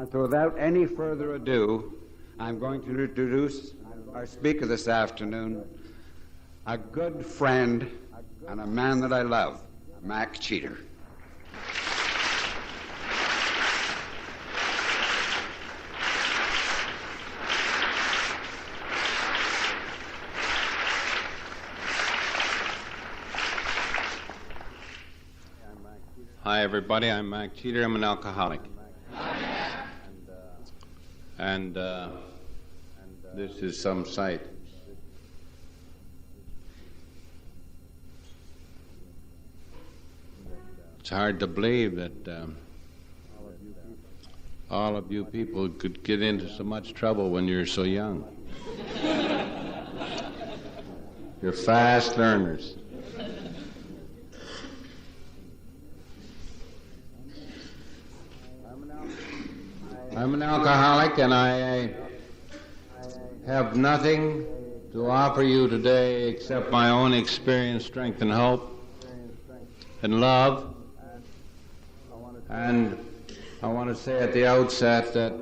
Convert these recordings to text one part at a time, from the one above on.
And so without any further ado, I'm going to introduce our speaker this afternoon, a good friend and a man that I love, Mac Cheater. Hi, everybody. I'm Mac Cheater. I'm an alcoholic. And this is some sight. It's hard to believe that all of you people could get into so much trouble when you're so young. You're fast learners. I'm an alcoholic, and I have nothing to offer you today except my own experience, strength, and hope, and love. And I want to say at the outset that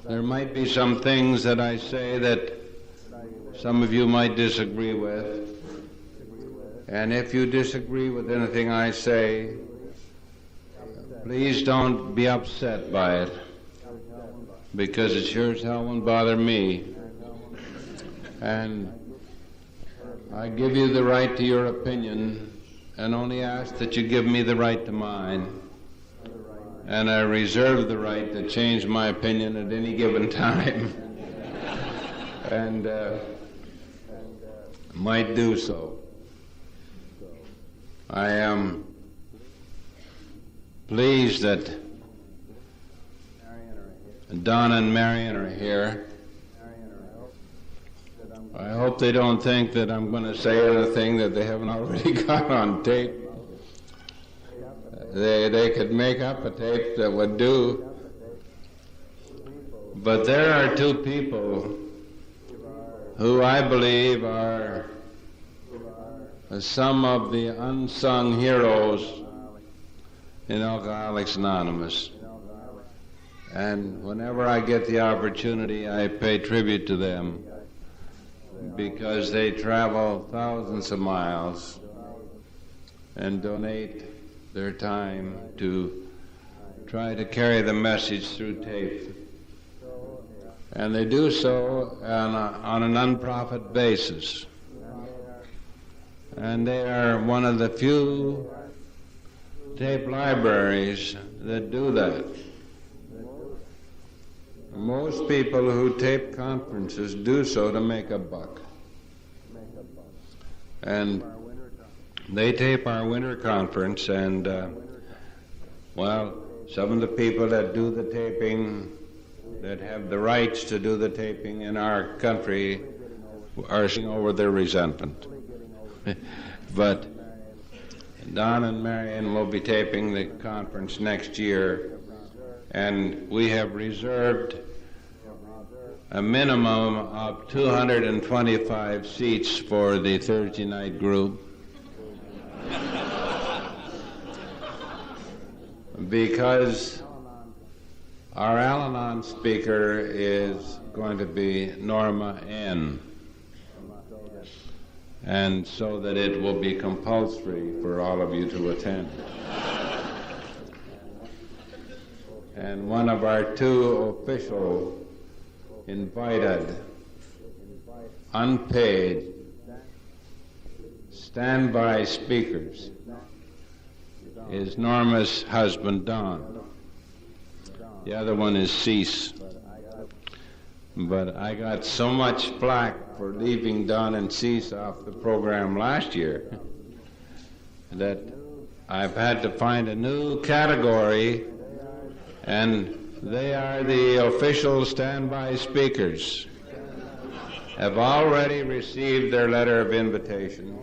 there might be some things that I say that some of you might disagree with. And if you disagree with anything I say, please don't be upset by it, because it sure as hell won't bother me. And I give you the right to your opinion, and only ask that you give me the right to mine. And I reserve the right to change my opinion at any given time. And might do so. I am pleased that Don and Marion are here. I hope they don't think that I'm going to say anything that they haven't already got on tape. They could make up a tape that would do. But there are two people who I believe are some of the unsung heroes in Alcoholics Anonymous. And whenever I get the opportunity, I pay tribute to them, because they travel thousands of miles and donate their time to try to carry the message through tape. And they do so on an unprofit basis. And they are one of the few tape libraries that do that. Most people who tape conferences do so to make a buck. And they tape our winter conference, and, some of the people that do the taping, that have the rights to do the taping in our country, are seeing over their resentment. But Don and Marion will be taping the conference next year, and we have reserved a minimum of 225 seats for the Thursday night group, because our Al-Anon speaker is going to be Norma N., and so that it will be compulsory for all of you to attend. And one of our two official invited, unpaid, standby speakers is Norma's husband, Don. The other one is Cease. But I got so much flack for leaving Don and Cease off the program last year that I've had to find a new category, and they are the official standby speakers. Have already received their letter of invitation,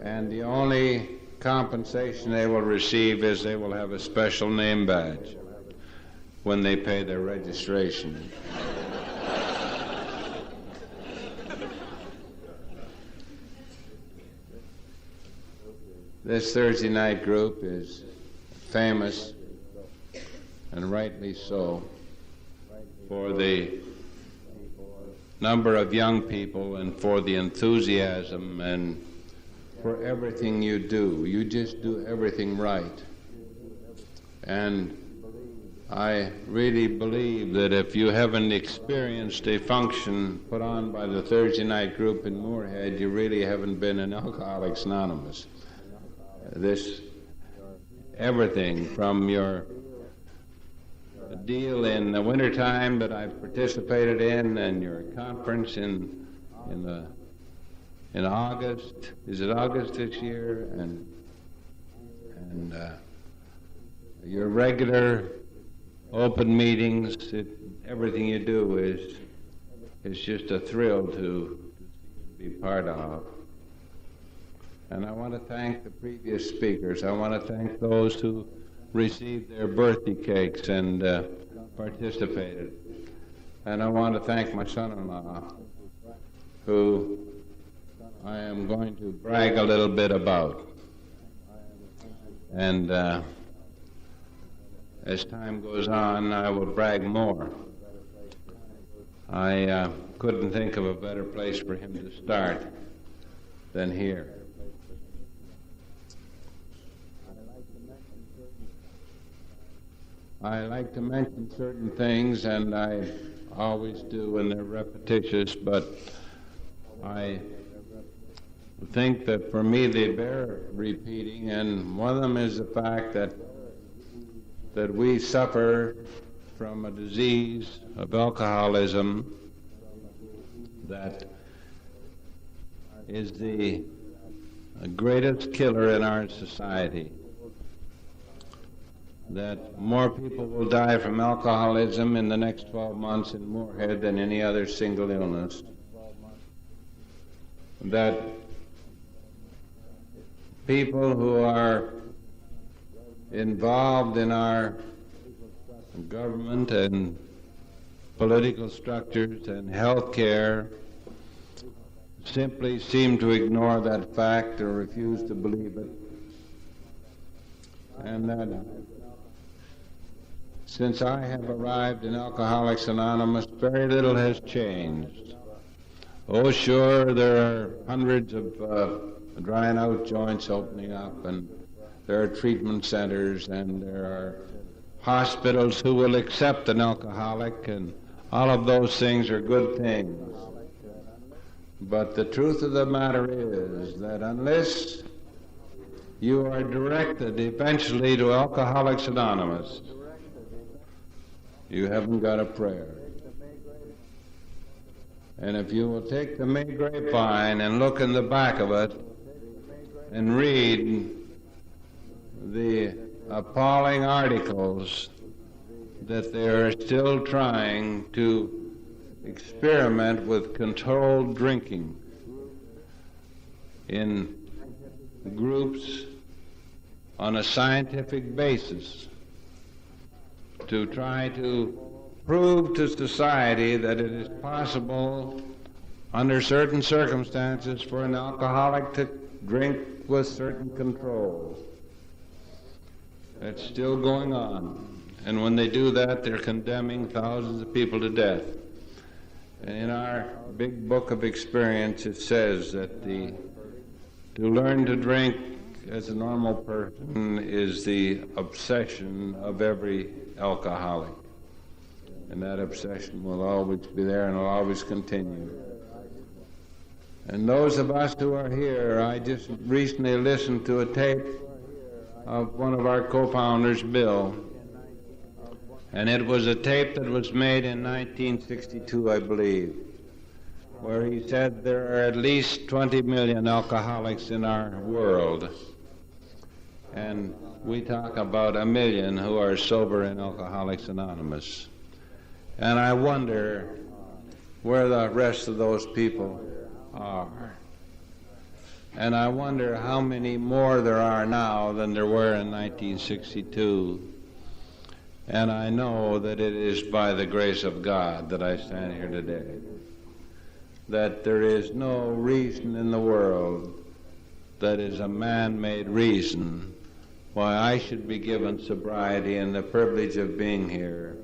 and the only compensation they will receive is they will have a special name badge when they pay their registration. This Thursday night group is famous and rightly so, for the number of young people and for the enthusiasm and for everything you do. You just do everything right. And I really believe that if you haven't experienced a function put on by the Thursday night group in Moorhead, you really haven't been in Alcoholics Anonymous. This, everything from your deal in the wintertime that I've participated in and your conference in August, is it August this year? And your regular open meetings, everything you do is just a thrill to be part of. And I want to thank the previous speakers. I want to thank those who received their birthday cakes and participated. And I want to thank my son-in-law, who I am going to brag a little bit about. And as time goes on, I will brag more. I couldn't think of a better place for him to start than here. I like to mention certain things, and I always do, and they're repetitious, but I think that for me they bear repeating, and one of them is the fact that we suffer from a disease of alcoholism that is the greatest killer in our society. That more people will die from alcoholism in the next 12 months in Moorhead than any other single illness. That people who are involved in our government and political structures and health care simply seem to ignore that fact or refuse to believe it. And that since I have arrived in Alcoholics Anonymous, very little has changed. Oh, sure, there are hundreds of drying out joints opening up, and there are treatment centers, and there are hospitals who will accept an alcoholic, and all of those things are good things. But the truth of the matter is that unless you are directed eventually to Alcoholics Anonymous, you haven't got a prayer. And if you will take the May Grapevine and look in the back of it and read the appalling articles that they are still trying to experiment with controlled drinking in groups on a scientific basis to try to prove to society that it is possible under certain circumstances for an alcoholic to drink with certain control. That's still going on. And when they do that, they're condemning thousands of people to death. And in our big book of experience, it says that to learn to drink as a normal person is the obsession of every alcoholic. And that obsession will always be there and will always continue. And those of us who are here, I just recently listened to a tape of one of our co-founders, Bill. And it was a tape that was made in 1962, I believe, where he said there are at least 20 million alcoholics in our world. And we talk about 1 million who are sober in Alcoholics Anonymous. And I wonder where the rest of those people are. And I wonder how many more there are now than there were in 1962. And I know that it is by the grace of God that I stand here today. That there is no reason in the world that is a man-made reason why I should be given sobriety and the privilege of being here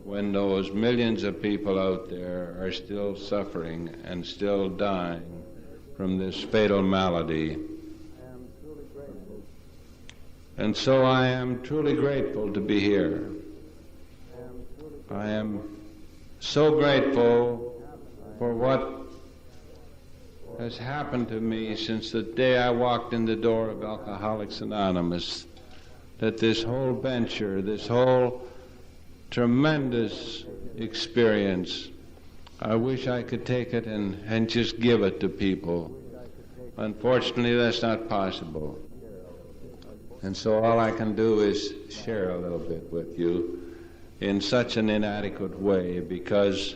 when those millions of people out there are still suffering and still dying from this fatal malady. And so I am truly grateful to be here. I am so grateful for what has happened to me since the day I walked in the door of Alcoholics Anonymous, that this whole venture, this whole tremendous experience, I wish I could take it and just give it to people. Unfortunately, that's not possible. And so all I can do is share a little bit with you in such an inadequate way, because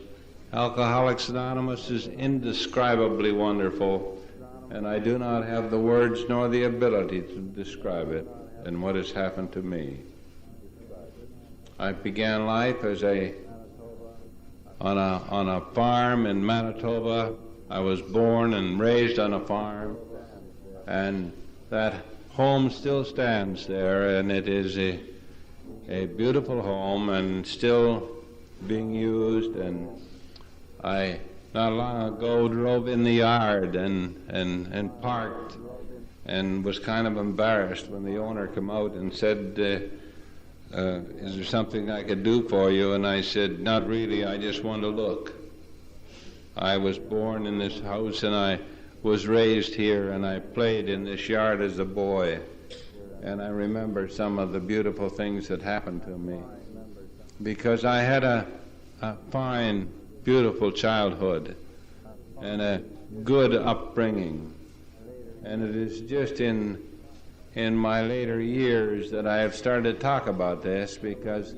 Alcoholics Anonymous is indescribably wonderful, and I do not have the words nor the ability to describe it and what has happened to me. I began life as on a farm in Manitoba. I was born and raised on a farm, and that home still stands there, and it is a beautiful home and still being used. And I not long ago drove in the yard and parked, and was kind of embarrassed when the owner came out and said, is there something I could do for you? And I said, not really, I just want to look. I was born in this house and I was raised here, and I played in this yard as a boy. And I remember some of the beautiful things that happened to me, because I had a fine, beautiful childhood and a good upbringing. And it is just in my later years that I have started to talk about this, because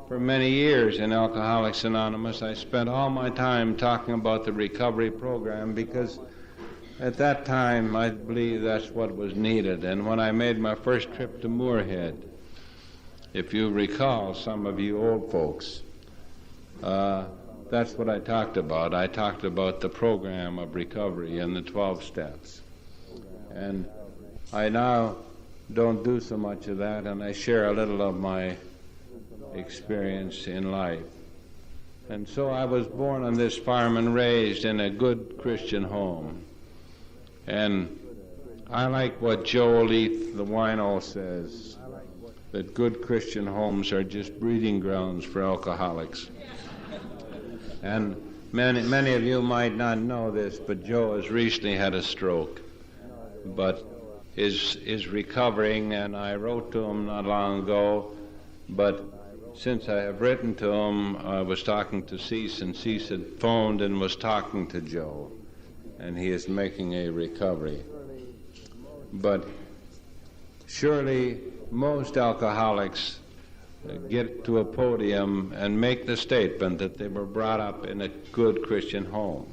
for many years in Alcoholics Anonymous I spent all my time talking about the recovery program, because at that time I believe that's what was needed. And when I made my first trip to Moorhead, if you recall, some of you old folks, that's what I talked about. I talked about the program of recovery and the 12 steps. And I now don't do so much of that, and I share a little of my experience in life. And so I was born on this farm and raised in a good Christian home. And I like what Joe Leith, the wino, says, that good Christian homes are just breeding grounds for alcoholics. And many of you might not know this, but Joe has recently had a stroke, but is recovering, and I wrote to him not long ago, but since I have written to him, I was talking to Cease, and Cease had phoned and was talking to Joe, and he is making a recovery. But surely most alcoholics get to a podium and make the statement that they were brought up in a good Christian home.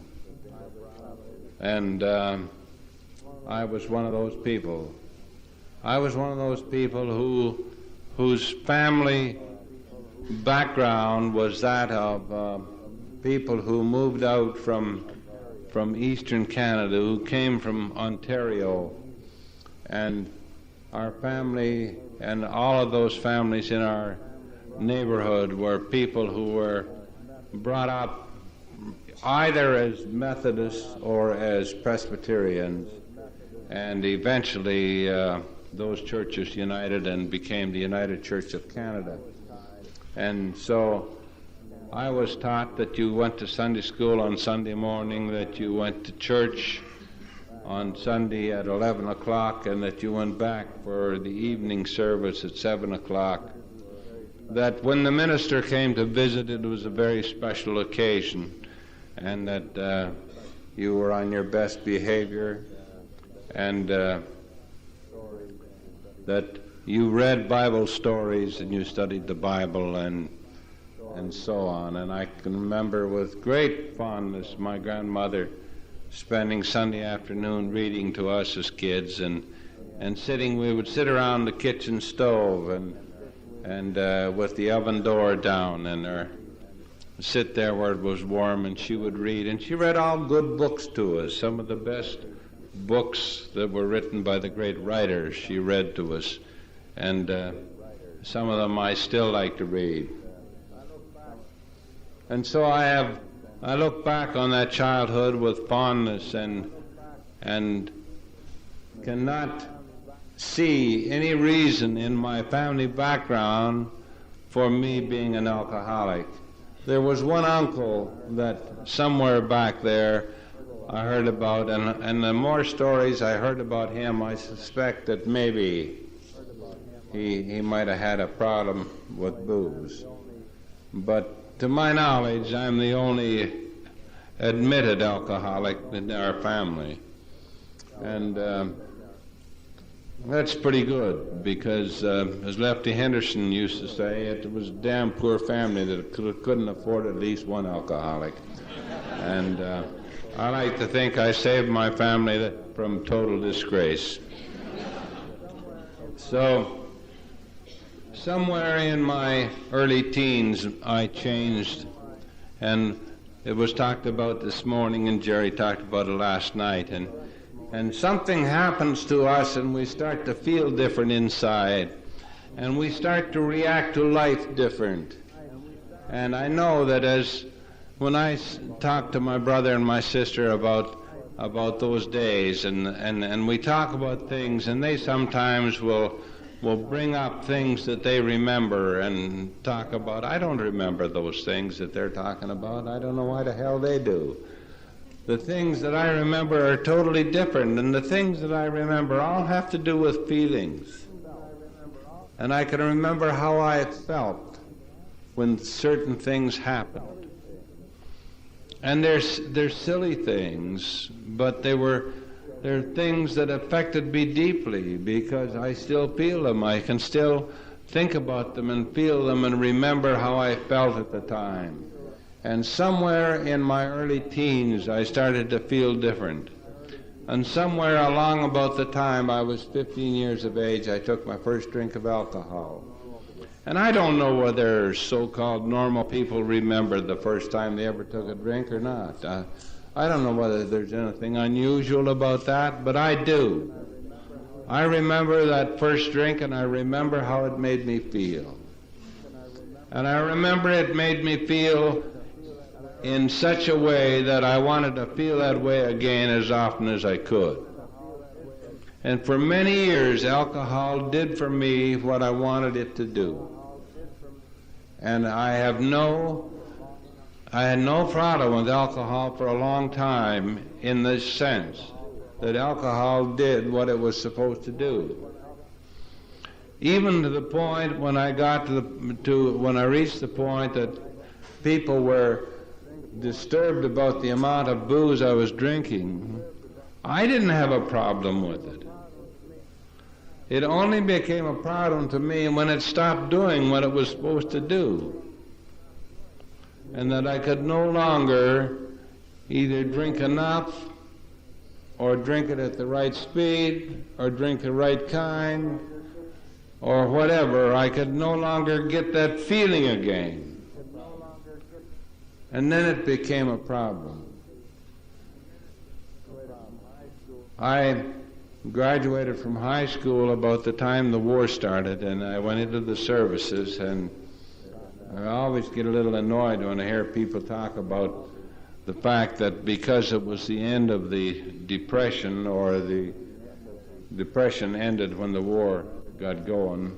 And I was one of those people. I was one of those people whose family background was that of people who moved out from eastern Canada, who came from Ontario. And our family and all of those families in our neighborhood were people who were brought up either as Methodists or as Presbyterians. And eventually those churches united and became the United Church of Canada. And so I was taught that you went to Sunday school on Sunday morning, that you went to church on Sunday at 11 o'clock, and that you went back for the evening service at 7 o'clock. That when the minister came to visit, it was a very special occasion, and that you were on your best behavior, and that you read Bible stories and you studied the Bible and so on. And I can remember with great fondness my grandmother spending Sunday afternoon reading to us as kids, and we would sit around the kitchen stove and with the oven door down, and sit there where it was warm, and she would read, and she read all good books to us, some of the best books that were written by the great writers she read to us. and some of them I still like to read. And so I look back on that childhood with fondness and cannot see any reason in my family background for me being an alcoholic. There was one uncle that somewhere back there I heard about, and the more stories I heard about him, I suspect that maybe he might have had a problem with booze. But to my knowledge, I'm the only admitted alcoholic in our family. And that's pretty good, because as Lefty Henderson used to say, it was a damn poor family that couldn't afford at least one alcoholic. And I like to think I saved my family from total disgrace. So somewhere in my early teens I changed, and it was talked about this morning, and Jerry talked about it last night, and something happens to us, and we start to feel different inside, and we start to react to life different. And I know that when I talk to my brother and my sister about those days, and we talk about things, and they sometimes will bring up things that they remember and talk about. I don't remember those things that they're talking about. I don't know why the hell they do. The things that I remember are totally different, and the things that I remember all have to do with feelings. And I can remember how I felt when certain things happened. And they're silly things, but they're things that affected me deeply, because I still feel them. I can still think about them and feel them and remember how I felt at the time. And somewhere in my early teens, I started to feel different. And somewhere along about the time I was 15 years of age, I took my first drink of alcohol. And I don't know whether so-called normal people remember the first time they ever took a drink or not. I don't know whether there's anything unusual about that, but I do. I remember that first drink, and I remember how it made me feel. And I remember it made me feel in such a way that I wanted to feel that way again as often as I could. And for many years, alcohol did for me what I wanted it to do. And I had no problem with alcohol for a long time, in this sense that alcohol did what it was supposed to do. Even to the point when I got when I reached the point that people were disturbed about the amount of booze I was drinking, I didn't have a problem with it. It only became a problem to me when it stopped doing what it was supposed to do, and that I could no longer either drink enough or drink it at the right speed or drink the right kind or whatever. I could no longer get that feeling again. And then it became a problem. I graduated from high school about the time the war started, and I went into the services, and I always get a little annoyed when I hear people talk about the fact that because it was the end of the Depression, or the Depression ended when the war got going,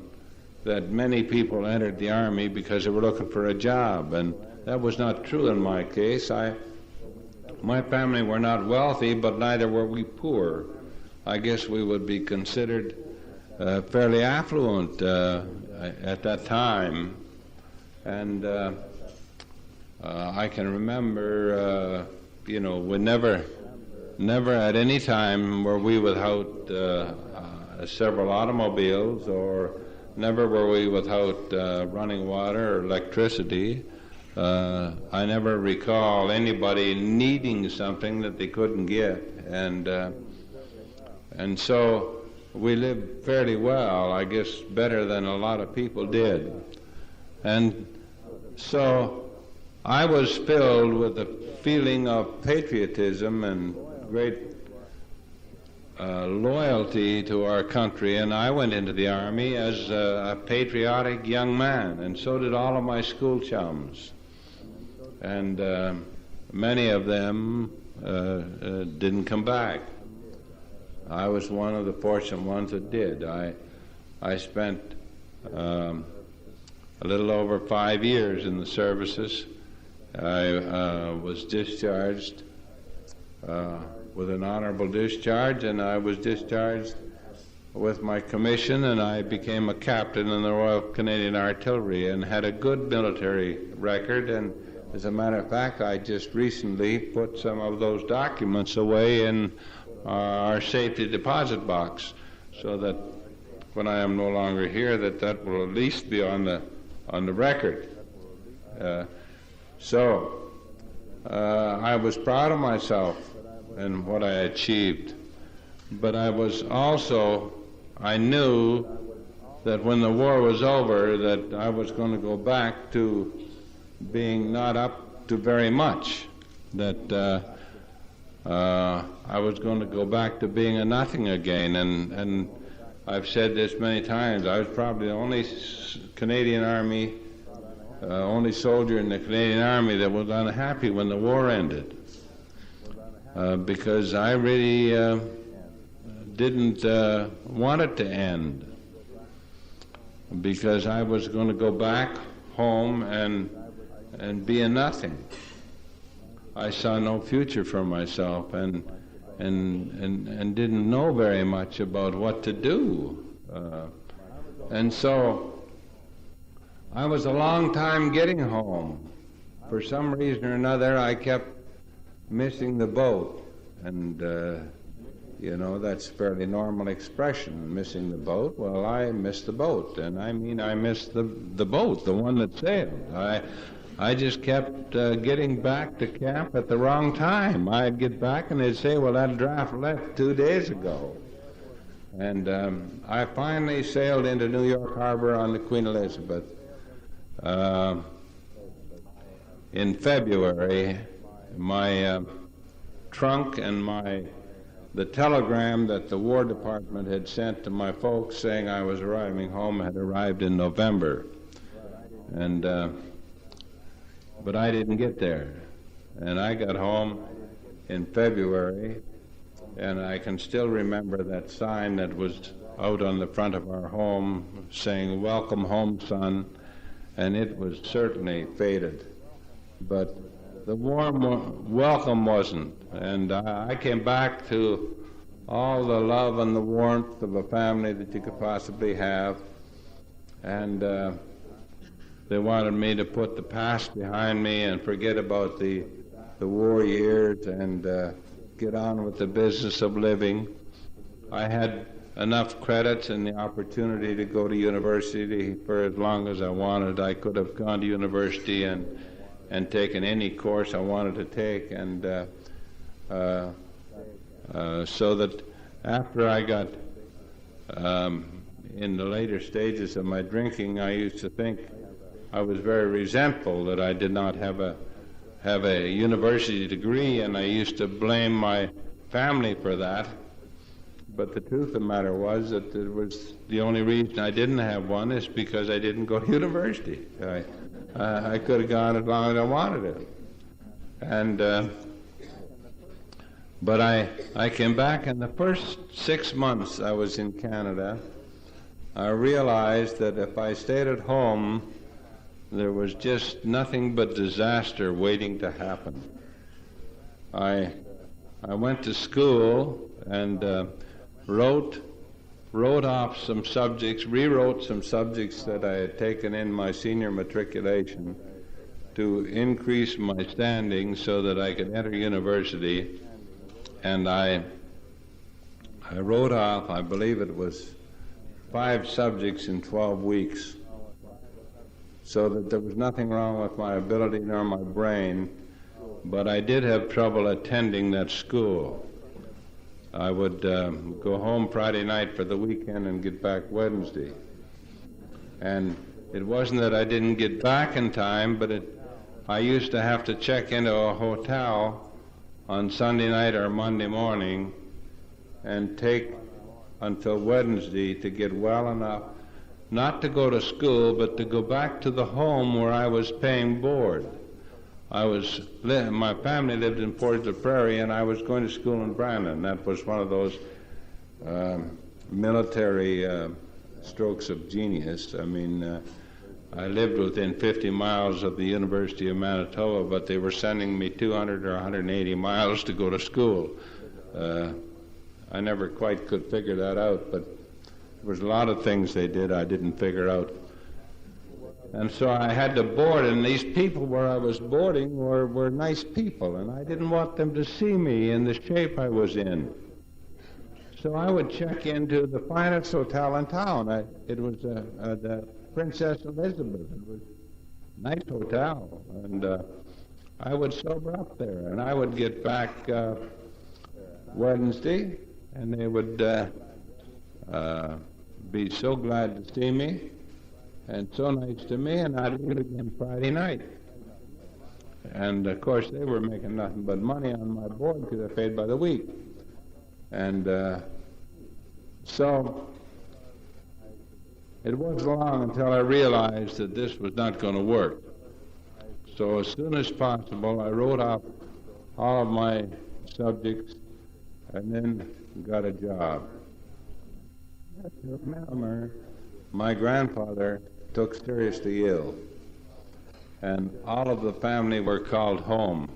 that many people entered the Army because they were looking for a job, and that was not true in my case. My family were not wealthy, but neither were we poor. I guess we would be considered fairly affluent at that time. And I can remember, we never at any time were we without several automobiles, or never were we without running water or electricity. I never recall anybody needing something that they couldn't get, and so we lived fairly well, I guess better than a lot of people did. And so I was filled with a feeling of patriotism and great loyalty to our country, and I went into the Army as a patriotic young man, and so did all of my school chums. And many of them didn't come back. I was one of the fortunate ones that did. I spent a little over 5 years in the services. I was discharged with an honorable discharge, and I was discharged with my commission, and I became a captain in the Royal Canadian Artillery and had a good military record. And as a matter of fact, I just recently put some of those documents away in our safety deposit box, so that when I am no longer here, that will at least be on the record. So I was proud of myself and what I achieved, but I knew that when the war was over, that I was going to go back to being not up to very much, that I was going to go back to being a nothing again, and I've said this many times, I was probably the only Canadian Army, only soldier in the Canadian Army that was unhappy when the war ended. Because I really didn't want it to end, because I was going to go back home and be a nothing. I saw no future for myself and didn't know very much about what to do. And so I was a long time getting home. For some reason or another, I kept missing the boat, and that's a fairly normal expression, missing the boat. Well, I missed the boat, and I mean I missed the boat, the one that sailed. I just kept getting back to camp at the wrong time. I'd get back and they'd say, well, that draft left 2 days ago. And I finally sailed into New York Harbor on the Queen Elizabeth in February. My trunk and the telegram that the War Department had sent to my folks saying I was arriving home had arrived in November. And but I didn't get there. And I got home in February, and I can still remember that sign that was out on the front of our home saying, "Welcome home, son," and it was certainly faded. But the warm welcome wasn't, and I came back to all the love and the warmth of a family that you could possibly have, and they wanted me to put the past behind me and forget about the war years and get on with the business of living. I had enough credits and the opportunity to go to university for as long as I wanted. I could have gone to university and taken any course I wanted to take, and so that after I got in the later stages of my drinking, I used to think I was very resentful that I did not have a university degree, and I used to blame my family for that. But the truth of the matter was that it was the only reason I didn't have one is because I didn't go to university. I could have gone as long as I wanted to. And but I came back, and the first 6 months I was in Canada, I realized that if I stayed at home, there was just nothing but disaster waiting to happen. I went to school and wrote off some subjects, rewrote some subjects that I had taken in my senior matriculation to increase my standing so that I could enter university. And I wrote off, I believe it was 5 subjects in 12 weeks, so that there was nothing wrong with my ability nor my brain, but I did have trouble attending that school. I would go home Friday night for the weekend and get back Wednesday. And it wasn't that I didn't get back in time, but I used to have to check into a hotel on Sunday night or Monday morning and take until Wednesday to get well enough not to go to school, but to go back to the home where I was paying board. My family lived in Portage la Prairie, and I was going to school in Brandon. That was one of those military strokes of genius. I mean, I lived within 50 miles of the University of Manitoba, but they were sending me 200 or 180 miles to go to school. I never quite could figure that out, but there was a lot of things they did I didn't figure out. And so I had to board, and these people where I was boarding were nice people, and I didn't want them to see me in the shape I was in. So I would check into the finest hotel in town. It was the Princess Elizabeth. It was a nice hotel, and I would sober up there, and I would get back Wednesday, and they would be so glad to see me and so nice to me, and I'd leave again Friday night. And of course they were making nothing but money on my board because I paid by the week. And so it wasn't long until I realized that this was not going to work. So as soon as possible, I wrote off all of my subjects and then got a job. My grandfather took seriously ill, and all of the family were called home.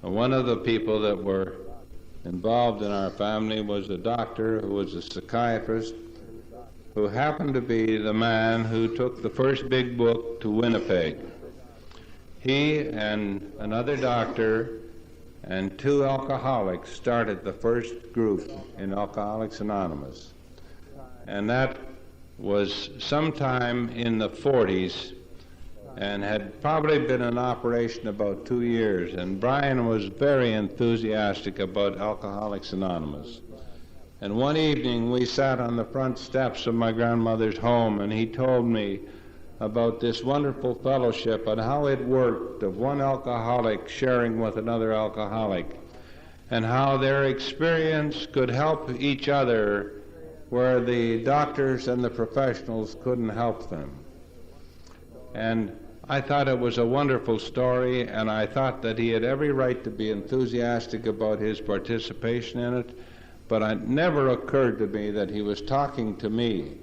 And one of the people that were involved in our family was a doctor who was a psychiatrist, who happened to be the man who took the first big book to Winnipeg. He and another doctor and 2 alcoholics started the first group in Alcoholics Anonymous. And that was sometime in the 40s and had probably been in operation about 2 years. And Brian was very enthusiastic about Alcoholics Anonymous. And one evening we sat on the front steps of my grandmother's home, and he told me about this wonderful fellowship and how it worked, of one alcoholic sharing with another alcoholic, and how their experience could help each other where the doctors and the professionals couldn't help them. And I thought it was a wonderful story, and I thought that he had every right to be enthusiastic about his participation in it, but it never occurred to me that he was talking to me.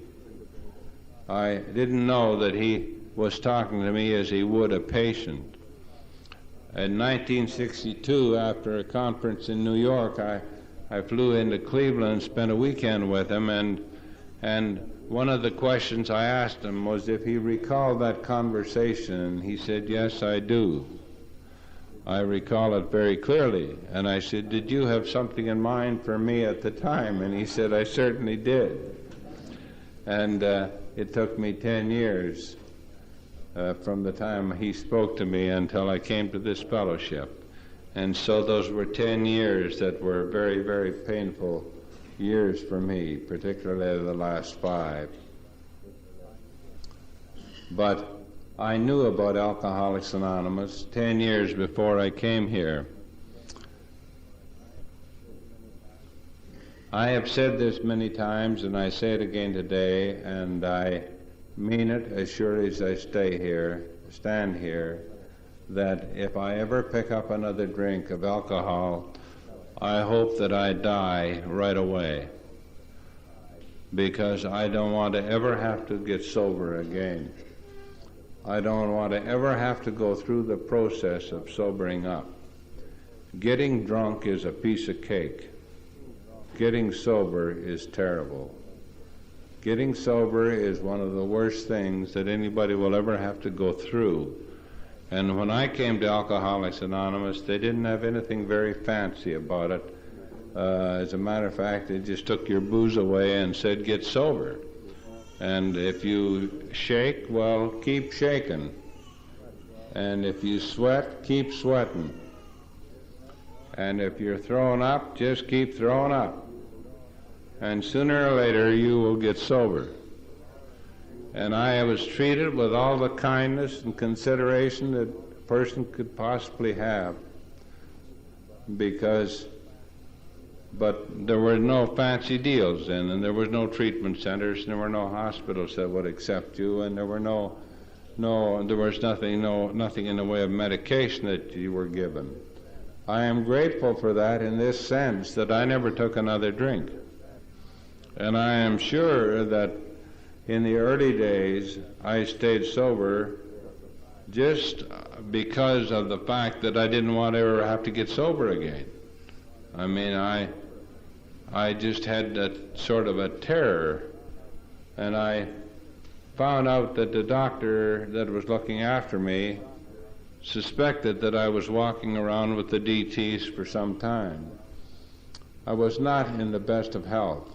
I didn't know that he was talking to me as he would a patient. In 1962, after a conference in New York, I flew into Cleveland and spent a weekend with him, and one of the questions I asked him was if he recalled that conversation, and he said, "Yes, I do. I recall it very clearly." And I said, "Did you have something in mind for me at the time?" And he said, "I certainly did." And it took me 10 years from the time he spoke to me until I came to this fellowship. And so those were 10 years that were very, very painful years for me, particularly the last 5. But I knew about Alcoholics Anonymous 10 years before I came here. I have said this many times, and I say it again today, and I mean it as surely as I stand here, that if I ever pick up another drink of alcohol, I hope that I die right away, because I don't want to ever have to get sober again. I don't want to ever have to go through the process of sobering up. Getting drunk is a piece of cake. Getting sober is terrible. Getting sober is one of the worst things that anybody will ever have to go through. And when I came to Alcoholics Anonymous, they didn't have anything very fancy about it. As a matter of fact, they just took your booze away and said, "Get sober." And if you shake, well, keep shaking. And if you sweat, keep sweating. And if you're throwing up, just keep throwing up. And sooner or later, you will get sober. And I was treated with all the kindness and consideration that a person could possibly have, because but there were no fancy deals then, and there was no treatment centers, and there were no hospitals that would accept you, and there were there was nothing in the way of medication that you were given. I am grateful for that in this sense, that I never took another drink. And I am sure that in the early days I stayed sober just because of the fact that I didn't want to ever have to get sober again. I mean, I just had that sort of a terror, and I found out that the doctor that was looking after me suspected that I was walking around with the DTs for some time. I was not in the best of health.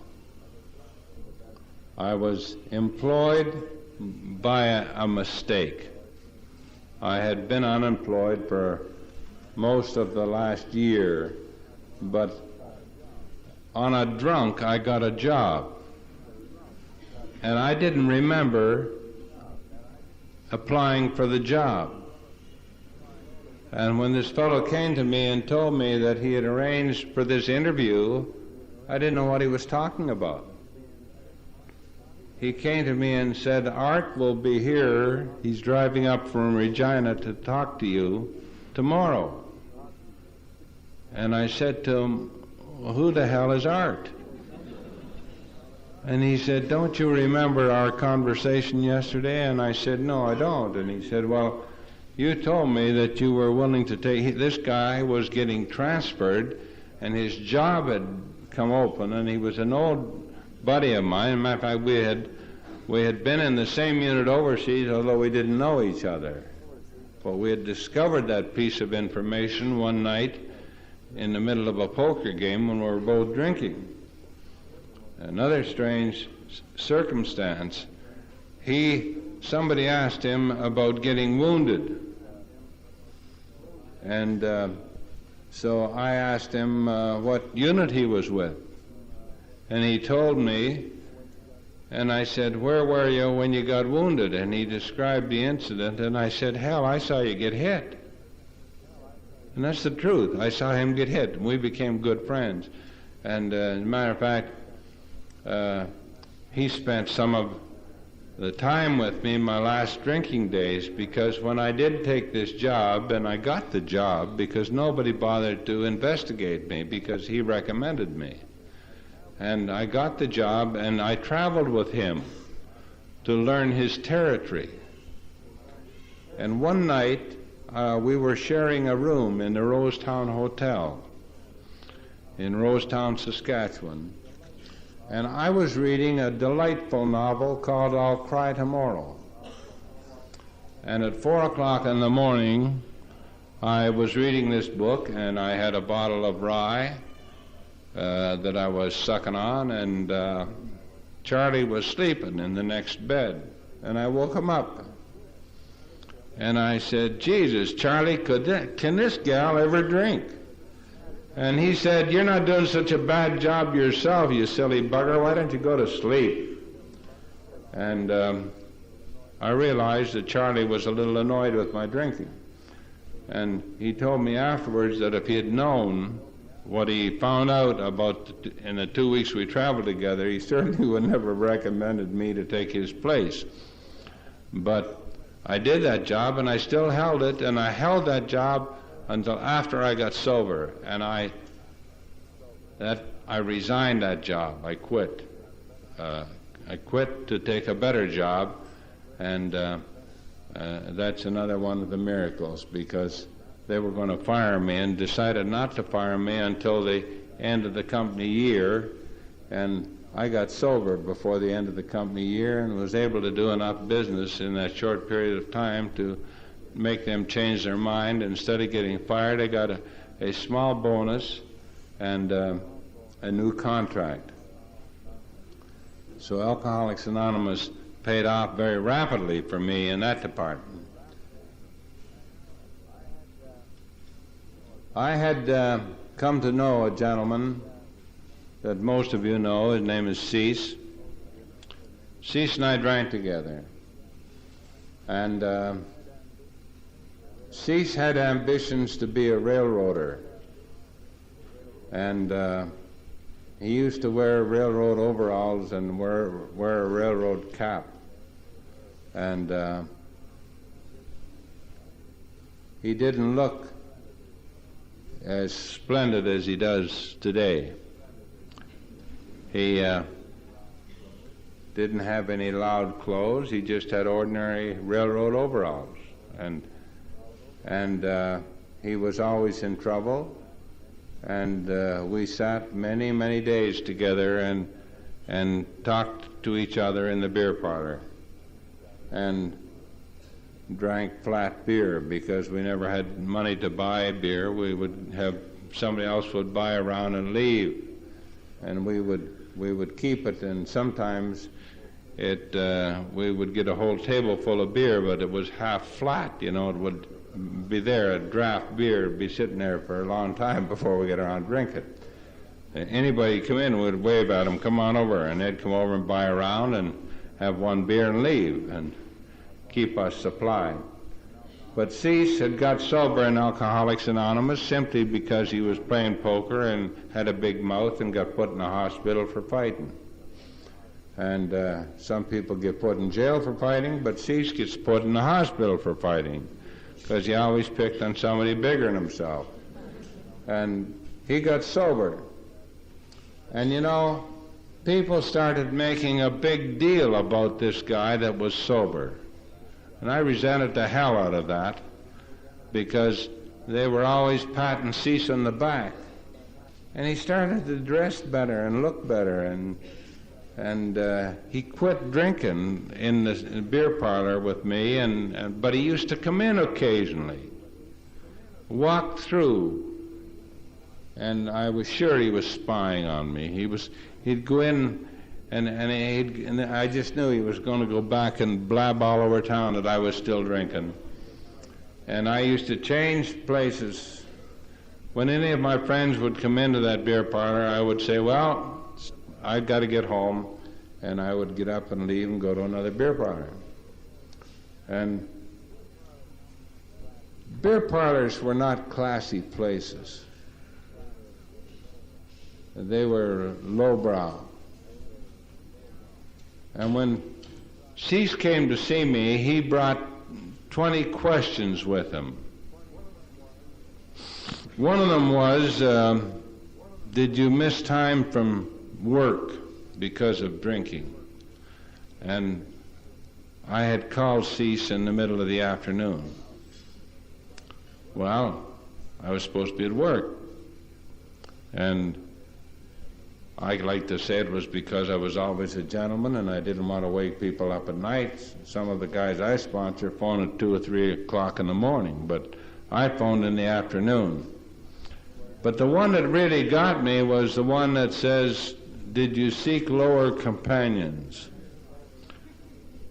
I was employed by a mistake. I had been unemployed for most of the last year, but on a drunk I got a job. And I didn't remember applying for the job. And when this fellow came to me and told me that he had arranged for this interview, I didn't know what he was talking about. He came to me and said, "Art will be here. He's driving up from Regina to talk to you tomorrow." And I said to him, "Well, who the hell is Art?" And he said, "Don't you remember our conversation yesterday?" And I said, "No, I don't." And he said, "Well, you told me that you were willing to take..." This guy was getting transferred, and his job had come open, and he was an old buddy of mine. As a matter of fact, we had been in the same unit overseas, although we didn't know each other. But we had discovered that piece of information one night in the middle of a poker game when we were both drinking. Another strange circumstance, somebody asked him about getting wounded. And so I asked him what unit he was with. And he told me, and I said, "Where were you when you got wounded?" And he described the incident, and I said, "Hell, I saw you get hit." And that's the truth. I saw him get hit, and we became good friends. And as a matter of fact, he spent some of the time with me in my last drinking days, because when I did take this job, and I got the job because nobody bothered to investigate me because he recommended me. And I got the job, and I traveled with him to learn his territory. And one night, we were sharing a room in the Rosetown Hotel in Rosetown, Saskatchewan. And I was reading a delightful novel called I'll Cry Tomorrow. And at 4 o'clock in the morning, I was reading this book, and I had a bottle of rye that I was sucking on, and Charlie was sleeping in the next bed. And I woke him up. And I said, "Jesus, Charlie, can this gal ever drink?" And he said, "You're not doing such a bad job yourself, you silly bugger. Why don't you go to sleep?" And I realized that Charlie was a little annoyed with my drinking. And he told me afterwards that if he had known what he found out about in the 2 weeks we traveled together, he certainly would never have recommended me to take his place. But I did that job, and I still held it, and I held that job until after I got sober, and I resigned that job. I quit. I quit to take a better job, and that's another one of the miracles, because they were going to fire me and decided not to fire me until the end of the company year, and I got sober before the end of the company year and was able to do enough business in that short period of time to make them change their mind. Instead of getting fired, I got a small bonus and a new contract. So Alcoholics Anonymous paid off very rapidly for me in that department. I had come to know a gentleman that most of you know. His name is Cease. Cease and I drank together. And Cease had ambitions to be a railroader. And he used to wear railroad overalls and wear a railroad cap. And he didn't look as splendid as he does today. He didn't have any loud clothes. He just had ordinary railroad overalls. And he was always in trouble. And we sat many, many days together and talked to each other in the beer parlor and drank flat beer because we never had money to buy beer. We would have somebody else would buy around and leave, and we would keep it. And sometimes we would get a whole table full of beer, but it was half flat. It would be there, a draft beer would be sitting there for a long time before we get around to drink it. Anybody come in, we'd wave at them, come on over, and they'd come over and buy a round and have one beer and leave and keep us supplied. But Cease had got sober in Alcoholics Anonymous simply because he was playing poker and had a big mouth and got put in the hospital for fighting. And some people get put in jail for fighting, but Cease gets put in the hospital for fighting because he always picked on somebody bigger than himself. And he got sober. And people started making a big deal about this guy that was sober. And I resented the hell out of that because they were always patting Cease on the back. And he started to dress better and look better, and he quit drinking in the beer parlor with me, but he used to come in occasionally, walk through, and I was sure he was spying on me. He'd go in, and I just knew he was going to go back and blab all over town that I was still drinking. And I used to change places. When any of my friends would come into that beer parlor, I would say, well, I've got to get home, and I would get up and leave and go to another beer parlor. And beer parlors were not classy places. They were lowbrow. And when Cease came to see me, he brought 20 questions with him. One of them was, did you miss time from work because of drinking? And I had called Cease in the middle of the afternoon. Well, I was supposed to be at work. And I like to say it was because I was always a gentleman and I didn't want to wake people up at night. Some of the guys I sponsor phone at 2 or 3 o'clock in the morning, but I phoned in the afternoon. But the one that really got me was the one that says, did you seek lower companions?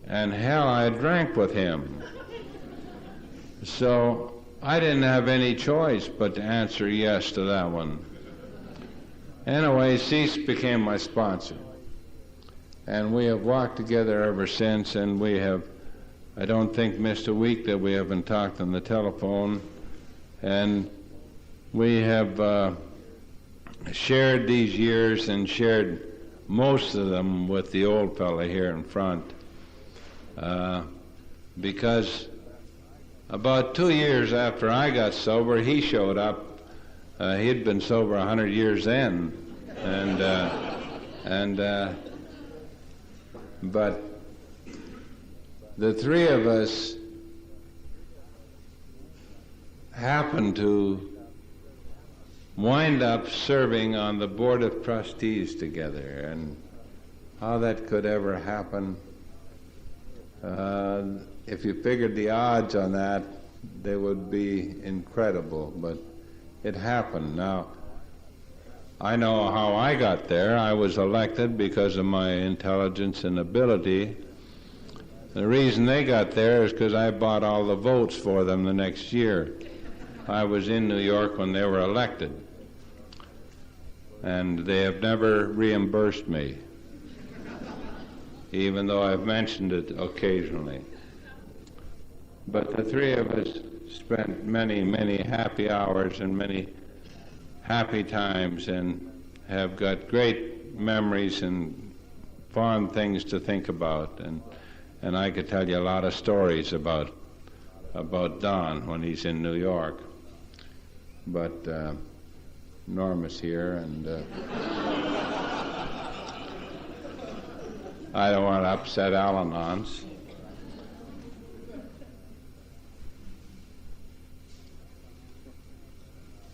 And hell, I drank with him. So I didn't have any choice but to answer yes to that one. Anyway, Cease became my sponsor. And we have walked together ever since, and we have, I don't think, missed a week that we haven't talked on the telephone. And we have shared these years and shared most of them with the old fella here in front. Because about 2 years after I got sober, he showed up. He'd been sober 100 years then, but the three of us happened to wind up serving on the board of trustees together, and how that could ever happen, if you figured the odds on that, they would be incredible, but it happened. Now, I know how I got there. I was elected because of my intelligence and ability. The reason they got there is because I bought all the votes for them the next year. I was in New York when they were elected, and they have never reimbursed me, even though I've mentioned it occasionally. But the three of us spent many, many happy hours and many happy times, and have got great memories and fond things to think about, and I could tell you a lot of stories about Don when he's in New York. But Norm is here, and I don't want to upset Al-Anons.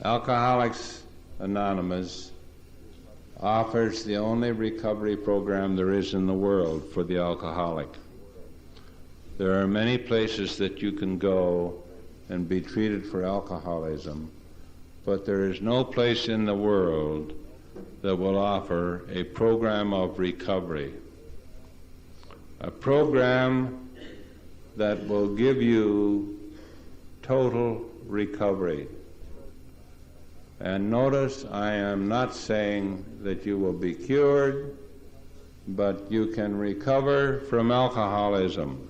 Alcoholics Anonymous offers the only recovery program there is in the world for the alcoholic. There are many places that you can go and be treated for alcoholism, but there is no place in the world that will offer a program of recovery, a program that will give you total recovery. And notice, I am not saying that you will be cured, but you can recover from alcoholism.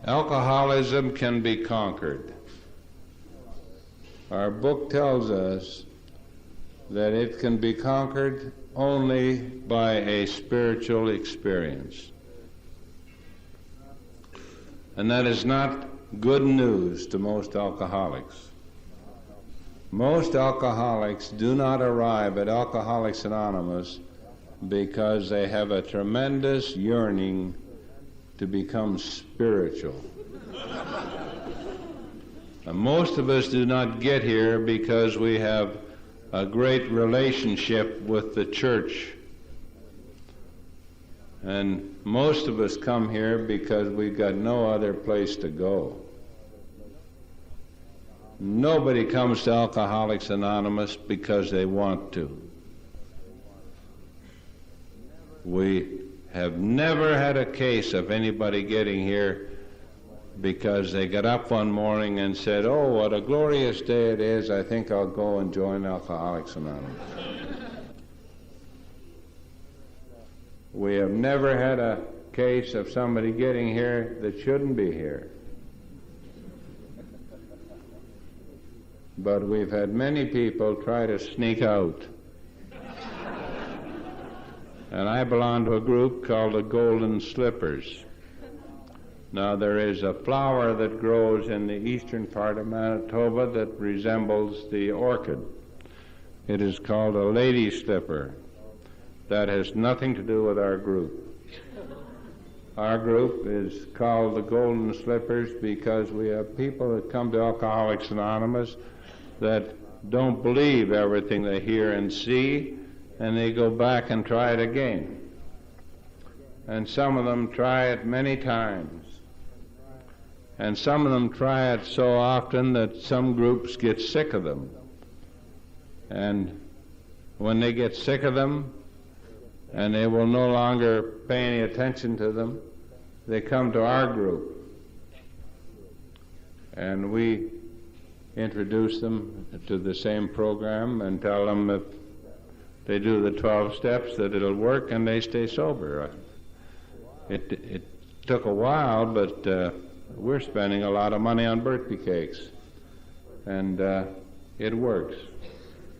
Alcoholism can be conquered. Our book tells us that it can be conquered only by a spiritual experience. And that is not good news to most alcoholics. Most alcoholics do not arrive at Alcoholics Anonymous because they have a tremendous yearning to become spiritual. And most of us do not get here because we have a great relationship with the church. And most of us come here because we've got no other place to go. Nobody comes to Alcoholics Anonymous because they want to. We have never had a case of anybody getting here because they got up one morning and said, "Oh, what a glorious day it is, I think I'll go and join Alcoholics Anonymous." We have never had a case of somebody getting here that shouldn't be here. But we've had many people try to sneak out. And I belong to a group called the Golden Slippers. Now, there is a flower that grows in the eastern part of Manitoba that resembles the orchid. It is called a lady slipper. That has nothing to do with our group. Our group is called the Golden Slippers because we have people that come to Alcoholics Anonymous that don't believe everything they hear and see, and they go back and try it again. And some of them try it many times. And some of them try it so often that some groups get sick of them. And when they get sick of them, and they will no longer pay any attention to them, they come to our group. And we introduce them to the same program and tell them if they do the 12 steps that it'll work and they stay sober. It took a while, but we're spending a lot of money on birthday cakes, and it works.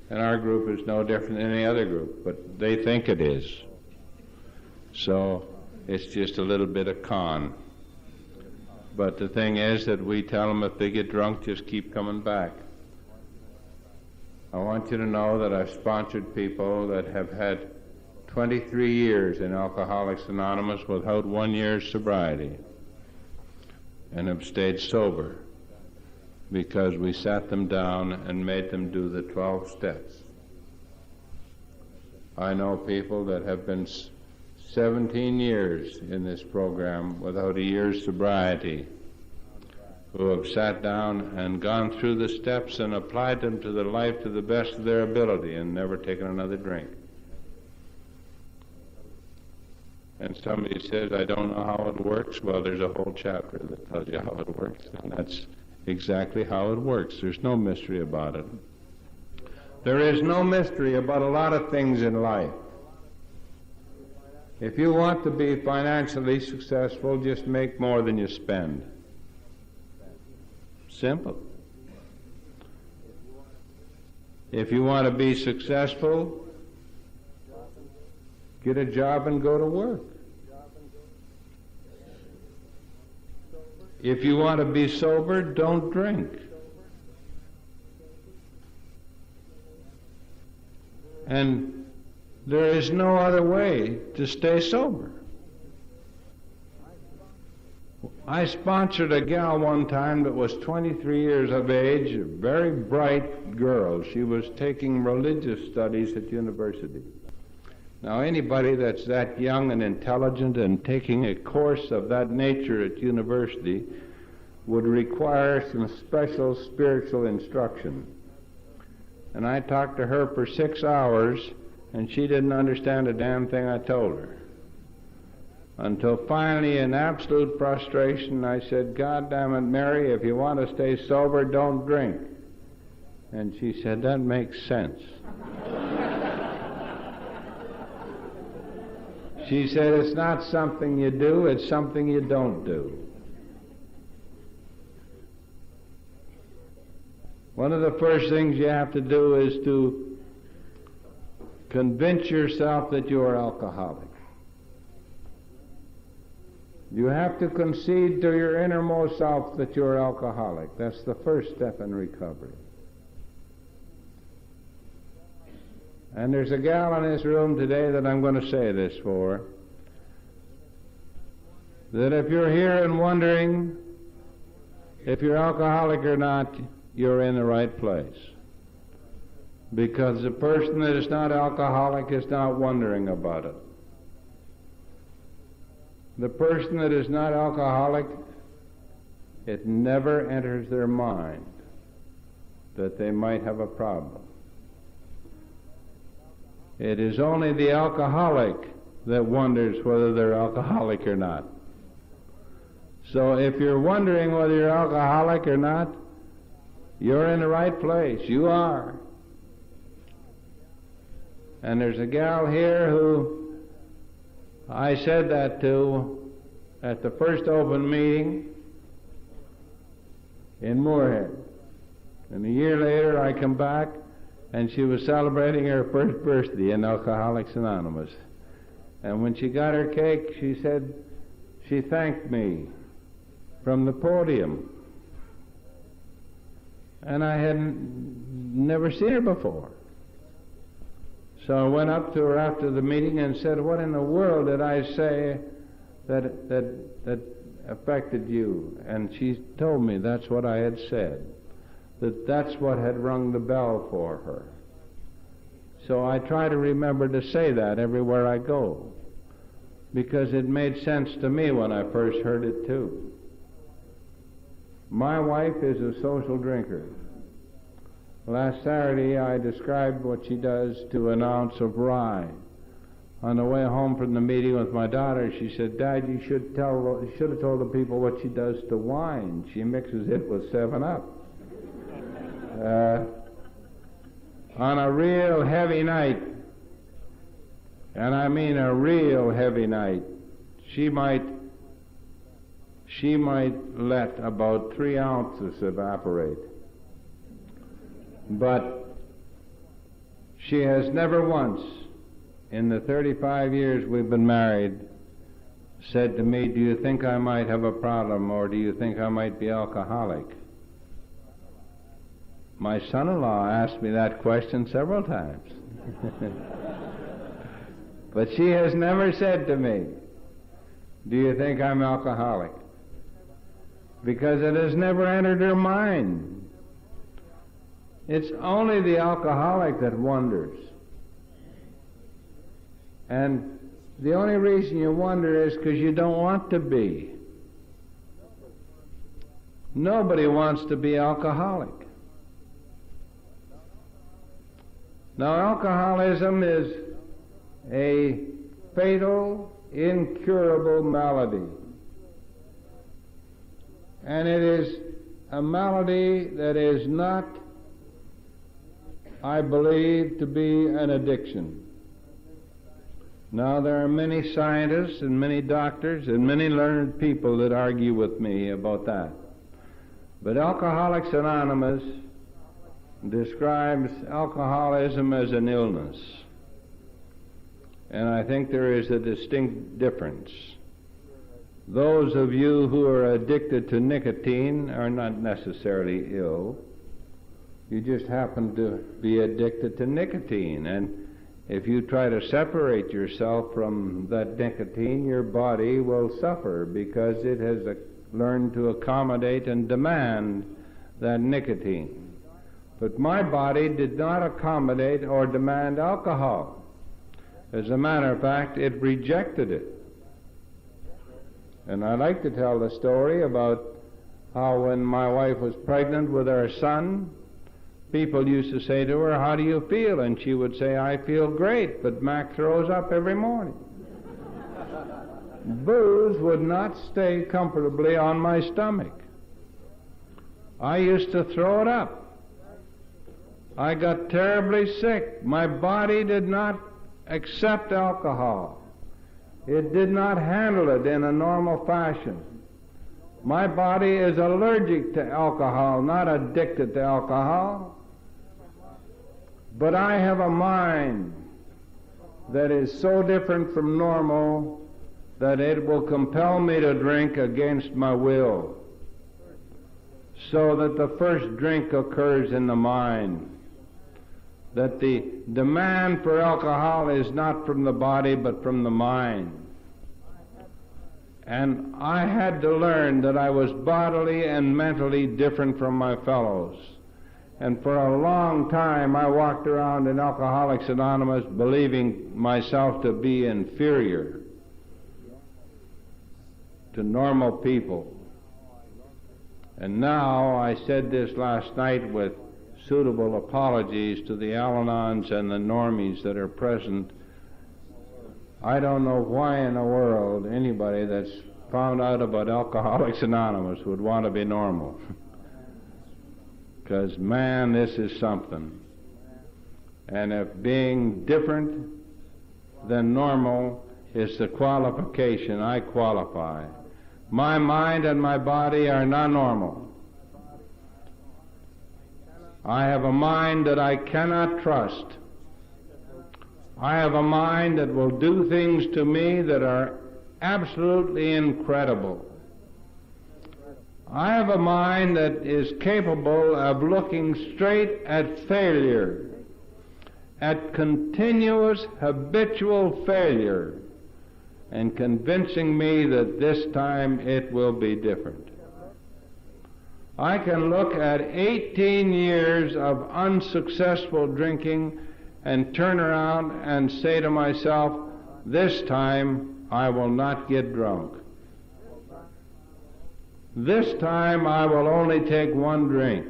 And our group is no different than any other group, but they think it is. So it's just a little bit of con. But the thing is that we tell them if they get drunk, just keep coming back. I want you to know that I've sponsored people that have had 23 years in Alcoholics Anonymous without 1 year's sobriety and have stayed sober because we sat them down and made them do the 12 steps. I know people that have been 17 years in this program without a year's sobriety, who have sat down and gone through the steps and applied them to their life to the best of their ability and never taken another drink. And somebody says, "I don't know how it works." Well, there's a whole chapter that tells you how it works, and that's exactly how it works. There's no mystery about it. There is no mystery about a lot of things in life. If you want to be financially successful, just make more than you spend. Simple. If you want to be successful, get a job and go to work. If you want to be sober, don't drink. And there is no other way to stay sober. I sponsored a gal one time that was 23 years of age, a very bright girl. She was taking religious studies at university. Now, anybody that's that young and intelligent and taking a course of that nature at university would require some special spiritual instruction. And I talked to her for 6 hours, and she didn't understand a damn thing I told her. Until finally, in absolute frustration, I said, "God damn it, Mary, if you want to stay sober, don't drink." And she said, "That makes sense." She said, "It's not something you do, it's something you don't do." One of the first things you have to do is to convince yourself that you are alcoholic. You have to concede to your innermost self that you're alcoholic. That's the first step in recovery. And there's a gal in this room today that I'm going to say this for, that if you're here and wondering if you're alcoholic or not, you're in the right place. Because the person that is not alcoholic is not wondering about it. The person that is not alcoholic, it never enters their mind that they might have a problem. It is only the alcoholic that wonders whether they're alcoholic or not. So if you're wondering whether you're alcoholic or not, you're in the right place. You are. And there's a gal here who I said that to at the first open meeting in Moorhead. And a year later I come back and she was celebrating her first birthday in Alcoholics Anonymous. And when she got her cake, she said she thanked me from the podium. And I had never seen her before. So I went up to her after the meeting and said, "What in the world did I say that affected you?" And she told me that's what I had said, that's what had rung the bell for her. So I try to remember to say that everywhere I go, because it made sense to me when I first heard it too. My wife is a social drinker. Last Saturday I described what she does to an ounce of rye. On the way home from the meeting with my daughter, she said, "Dad, you should have told the people what she does to wine. She mixes it with 7-Up. On a real heavy night, and I mean a real heavy night, she might let about 3 ounces evaporate. But she has never once, in the 35 years we've been married, said to me, "Do you think I might have a problem, or do you think I might be alcoholic?" My son-in-law asked me that question several times. But she has never said to me, "Do you think I'm alcoholic?" Because it has never entered her mind. It's only the alcoholic that wonders. And the only reason you wonder is because you don't want to be. Nobody wants to be alcoholic. Now, alcoholism is a fatal, incurable malady. And it is a malady that is not, I believe, to be an addiction. Now, there are many scientists and many doctors and many learned people that argue with me about that. But Alcoholics Anonymous describes alcoholism as an illness. And I think there is a distinct difference. Those of you who are addicted to nicotine are not necessarily ill. You just happen to be addicted to nicotine. And if you try to separate yourself from that nicotine, your body will suffer because it has learned to accommodate and demand that nicotine. But my body did not accommodate or demand alcohol. As a matter of fact, it rejected it. And I like to tell the story about how when my wife was pregnant with our son, people used to say to her, "How do you feel?" And she would say, "I feel great, but Mac throws up every morning." Booze would not stay comfortably on my stomach. I used to throw it up. I got terribly sick. My body did not accept alcohol. It did not handle it in a normal fashion. My body is allergic to alcohol, not addicted to alcohol. But I have a mind that is so different from normal that it will compel me to drink against my will, so that the first drink occurs in the mind, that the demand for alcohol is not from the body but from the mind. And I had to learn that I was bodily and mentally different from my fellows. And for a long time I walked around in Alcoholics Anonymous believing myself to be inferior to normal people. And now, I said this last night with suitable apologies to the Al-Anons and the normies that are present, I don't know why in the world anybody that's found out about Alcoholics Anonymous would want to be normal. Because, man, this is something. And if being different than normal is the qualification, I qualify. My mind and my body are not normal. I have a mind that I cannot trust. I have a mind that will do things to me that are absolutely incredible. I have a mind that is capable of looking straight at failure, at continuous habitual failure, and convincing me that this time it will be different. I can look at 18 years of unsuccessful drinking and turn around and say to myself, this time I will not get drunk. This time I will only take one drink.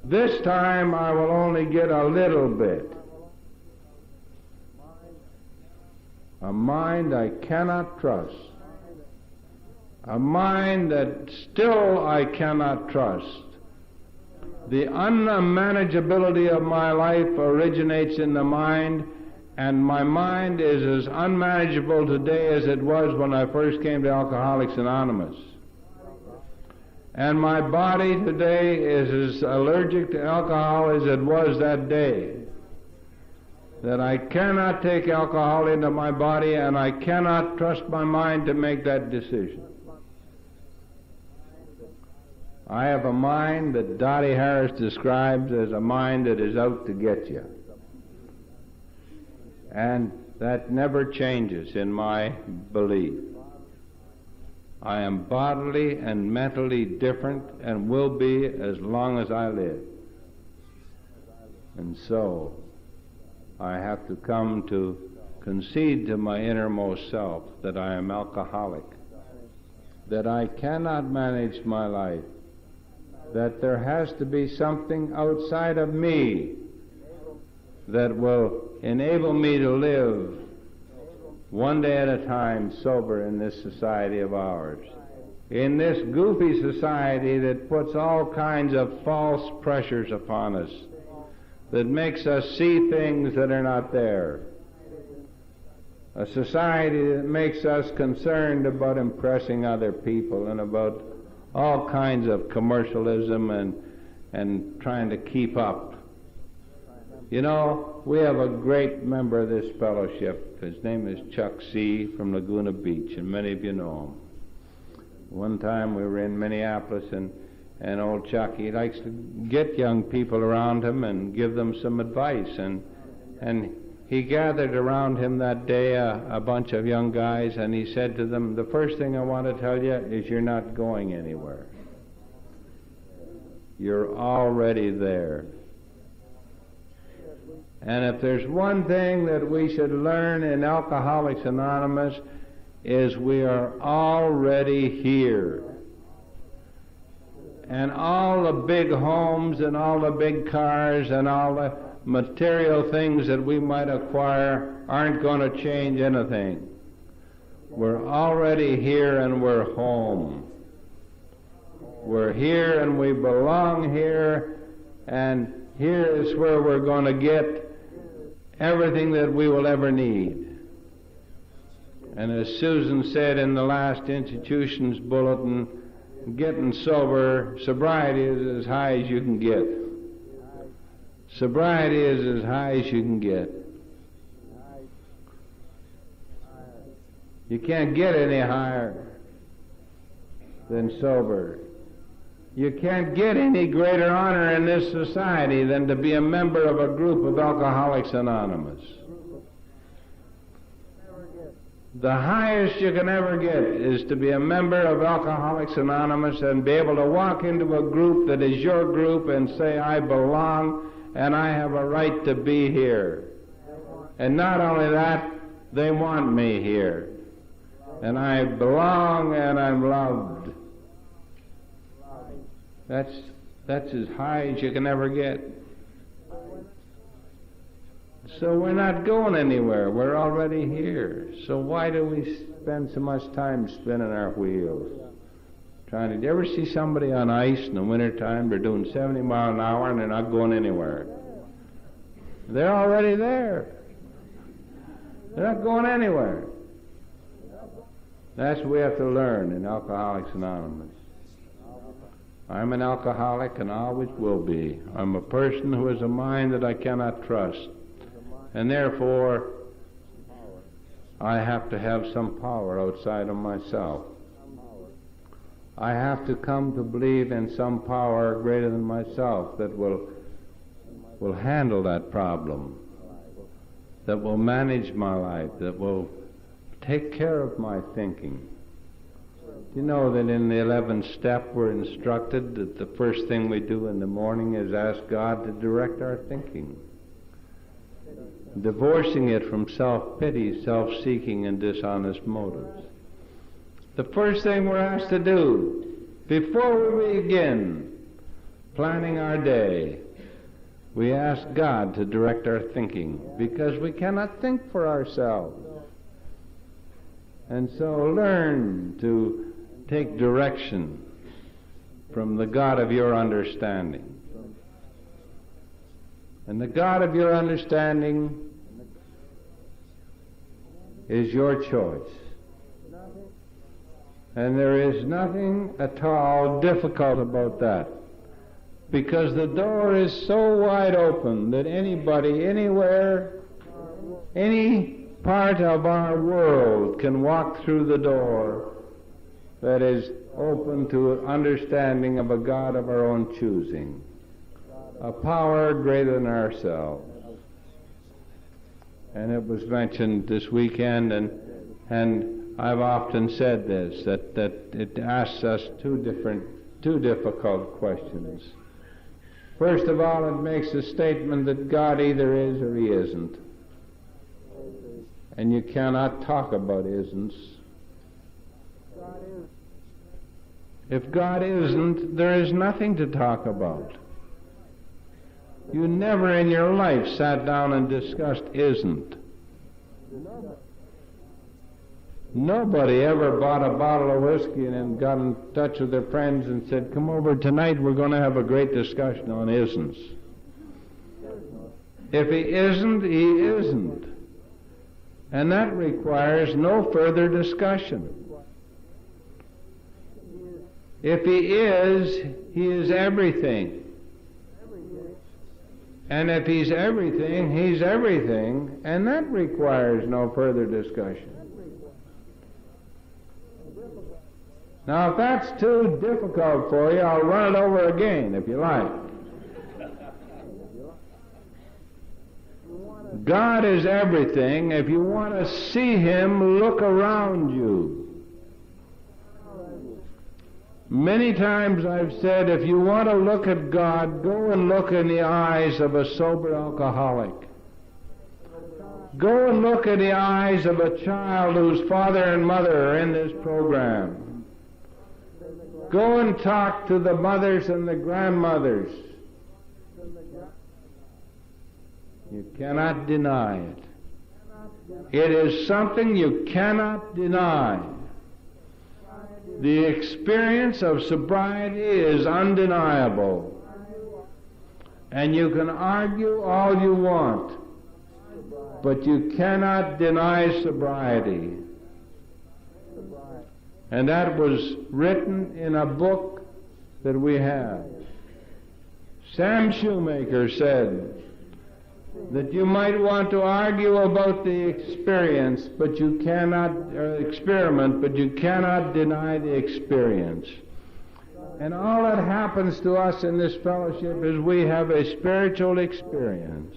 This time I will only get a little bit. A mind I cannot trust. A mind that still I cannot trust. The unmanageability of my life originates in the mind, and my mind is as unmanageable today as it was when I first came to Alcoholics Anonymous. And my body today is as allergic to alcohol as it was that day. That I cannot take alcohol into my body, and I cannot trust my mind to make that decision. I have a mind that Dottie Harris describes as a mind that is out to get you. And that never changes in my belief. I am bodily and mentally different and will be as long as I live. And so, I have to come to concede to my innermost self that I am alcoholic, that I cannot manage my life, that there has to be something outside of me that will enable me to live one day at a time sober in this society of ours, in this goofy society that puts all kinds of false pressures upon us, that makes us see things that are not there. A society that makes us concerned about impressing other people and about all kinds of commercialism and and trying to keep up. You know, we have a great member of this fellowship. His name is Chuck C. from Laguna Beach, and many of you know him. One time we were in Minneapolis, and old Chuck, he likes to get young people around him and give them some advice. And he gathered around him that day a bunch of young guys, and he said to them, the first thing I want to tell you is you're not going anywhere. You're already there. And if there's one thing that we should learn in Alcoholics Anonymous, is we are already here. And all the big homes and all the big cars and all the material things that we might acquire aren't going to change anything. We're already here and we're home. We're here and we belong here, and here is where we're going to get everything that we will ever need. And as Susan said in the last institution's bulletin, getting sober, sobriety is as high as you can get. Sobriety is as high as you can get. You can't get any higher than sober. You can't get any greater honor in this society than to be a member of a group of Alcoholics Anonymous. The highest you can ever get is to be a member of Alcoholics Anonymous and be able to walk into a group that is your group and say, I belong and I have a right to be here. And not only that, they want me here. And I belong and I'm loved. That's as high as you can ever get. So we're not going anywhere. We're already here. So why do we spend so much time spinning our wheels? Do you ever see somebody on ice in the wintertime? They're doing 70 miles an hour and they're not going anywhere. They're already there. They're not going anywhere. That's what we have to learn in Alcoholics Anonymous. I'm an alcoholic and always will be. I'm a person who has a mind that I cannot trust. And therefore, I have to have some power outside of myself. I have to come to believe in some power greater than myself that will handle that problem, that will manage my life, that will take care of my thinking. You know that in the 11th step we're instructed that the first thing we do in the morning is ask God to direct our thinking, divorcing it from self-pity, self-seeking, and dishonest motives. The first thing we're asked to do before we begin planning our day, we ask God to direct our thinking, because we cannot think for ourselves. And so learn to take direction from the God of your understanding. And the God of your understanding is your choice. And there is nothing at all difficult about that, because the door is so wide open that anybody, anywhere, any part of our world can walk through the door that is open to understanding of a God of our own choosing, a power greater than ourselves. And it was mentioned this weekend, and I've often said this, that it asks us two difficult questions. First of all, it makes a statement that God either is or he isn't. And you cannot talk about isn'ts. If God isn't, there is nothing to talk about. You never in your life sat down and discussed isn't. Nobody ever bought a bottle of whiskey and then got in touch with their friends and said, come over tonight, we're going to have a great discussion on isn'ts. If he isn't, he isn't. And that requires no further discussion. If he is everything. And if he's everything, and that requires no further discussion. Now, if that's too difficult for you, I'll run it over again, if you like. God is everything. If you want to see Him, look around you. Many times I've said, if you want to look at God, go and look in the eyes of a sober alcoholic. Go and look in the eyes of a child whose father and mother are in this program. Go and talk to the mothers and the grandmothers. You cannot deny it. It is something you cannot deny. The experience of sobriety is undeniable. And you can argue all you want, but you cannot deny sobriety. And that was written in a book that we have. Sam Shoemaker said that you might want to argue about the experience, but you cannot, experiment, but you cannot deny the experience. And all that happens to us in this fellowship is we have a spiritual experience.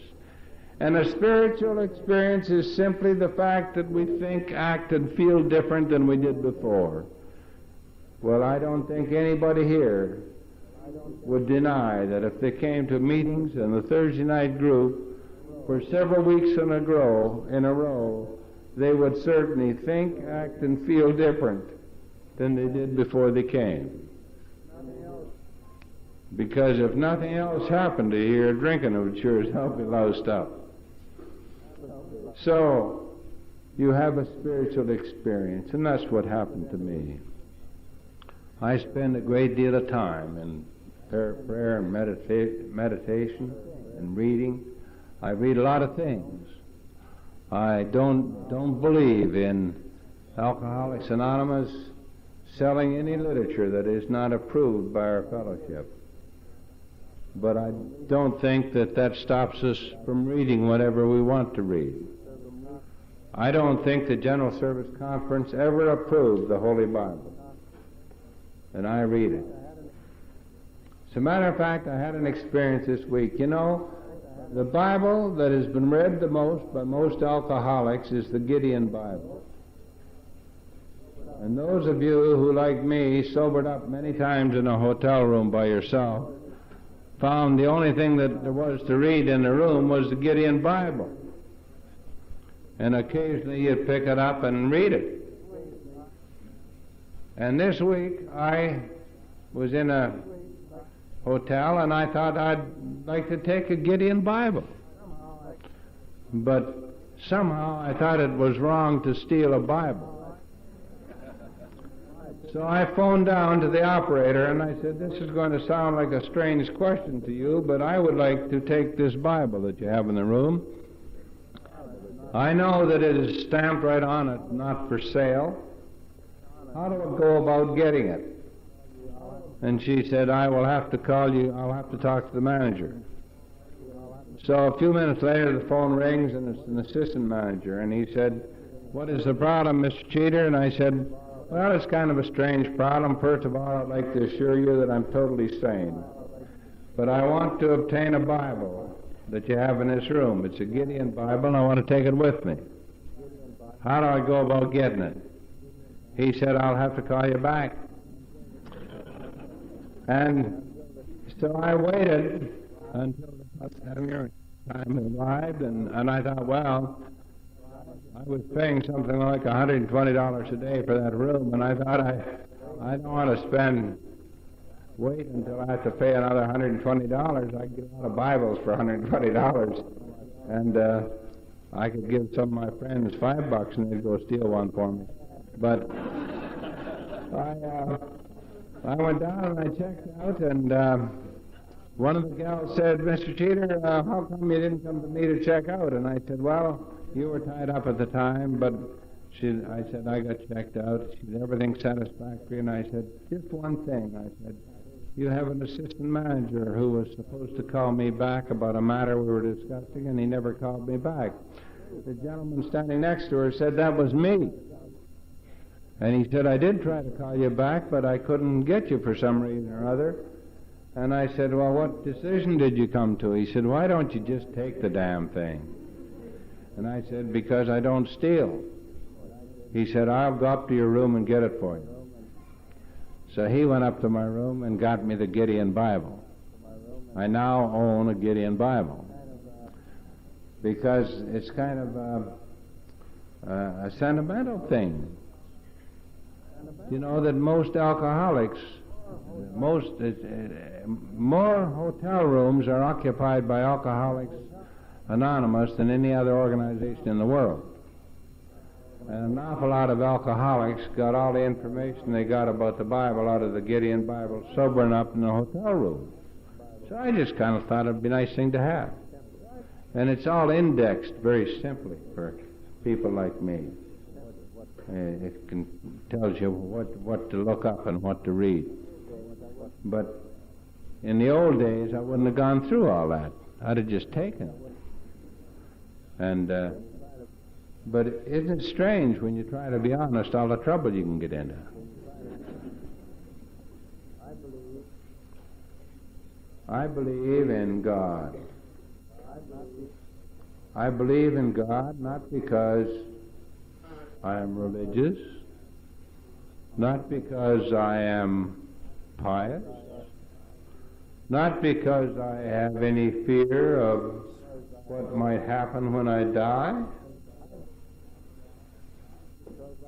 And a spiritual experience is simply the fact that we think, act, and feel different than we did before. Well, I don't think anybody here would deny that if they came to meetings in the Thursday night group for several weeks in a row, they would certainly think, act, and feel different than they did before they came. Because if nothing else happened to you, your drinking would sure as hell be loused up. So, you have a spiritual experience, and that's what happened to me. I spend a great deal of time in prayer and meditation and reading. I read a lot of things. I don't believe in Alcoholics Anonymous selling any literature that is not approved by our fellowship. But I don't think that stops us from reading whatever we want to read. I don't think the General Service Conference ever approved the Holy Bible. And I read it. As a matter of fact, I had an experience this week. You know, the Bible that has been read the most by most alcoholics is the Gideon Bible. And those of you who, like me, sobered up many times in a hotel room by yourself, found the only thing that there was to read in the room was the Gideon Bible. And occasionally you'd pick it up and read it. And this week I was in a hotel and I thought I'd like to take a Gideon Bible. But somehow I thought it was wrong to steal a Bible. So I phoned down to the operator and I said, this is going to sound like a strange question to you, but I would like to take this Bible that you have in the room. I know that it is stamped right on it, not for sale. How do I go about getting it? And she said, I will have to call you, I'll have to talk to the manager. So a few minutes later the phone rings and it's an assistant manager and he said, what is the problem, Mr. Cheater? And I said, well, it's kind of a strange problem. First of all, I'd like to assure you that I'm totally sane. But I want to obtain a Bible that you have in this room. It's a Gideon Bible, and I want to take it with me. How do I go about getting it? He said, I'll have to call you back. And so I waited until the time arrived, and I thought, well, I was paying something like $120 a day for that room, and I thought I don't want to wait until I have to pay another $120. I could get a lot of Bibles for $120, and I could give some of my friends $5 and they'd go steal one for me. But I went down and I checked out, and one of the gals said, Mr. Cheater, how come you didn't come to me to check out? And I said, well, you were tied up at the time, but I said, I got checked out. She said, everything's satisfactory. And I said, just one thing. I said, You have an assistant manager who was supposed to call me back about a matter we were discussing, and he never called me back. The gentleman standing next to her said that was me. And he said, I did try to call you back, but I couldn't get you for some reason or other. And I said, well, what decision did you come to? He said, why don't you just take the damn thing? And I said, because I don't steal. He said, I'll go up to your room and get it for you. So he went up to my room and got me the Gideon Bible. I now own a Gideon Bible because it's kind of a sentimental thing. You know that most alcoholics, more hotel rooms are occupied by Alcoholics Anonymous than any other organization in the world. And an awful lot of alcoholics got all the information they got about the Bible out of the Gideon Bible, sobering up in the hotel room. So I just kind of thought it would be a nice thing to have. And it's all indexed very simply for people like me. It tells you what to look up and what to read. But in the old days, I wouldn't have gone through all that. I'd have just taken it. And but isn't it strange when you try to be honest, all the trouble you can get into? I believe in God. I believe in God not because I am religious, not because I am pious, not because I have any fear of what might happen when I die.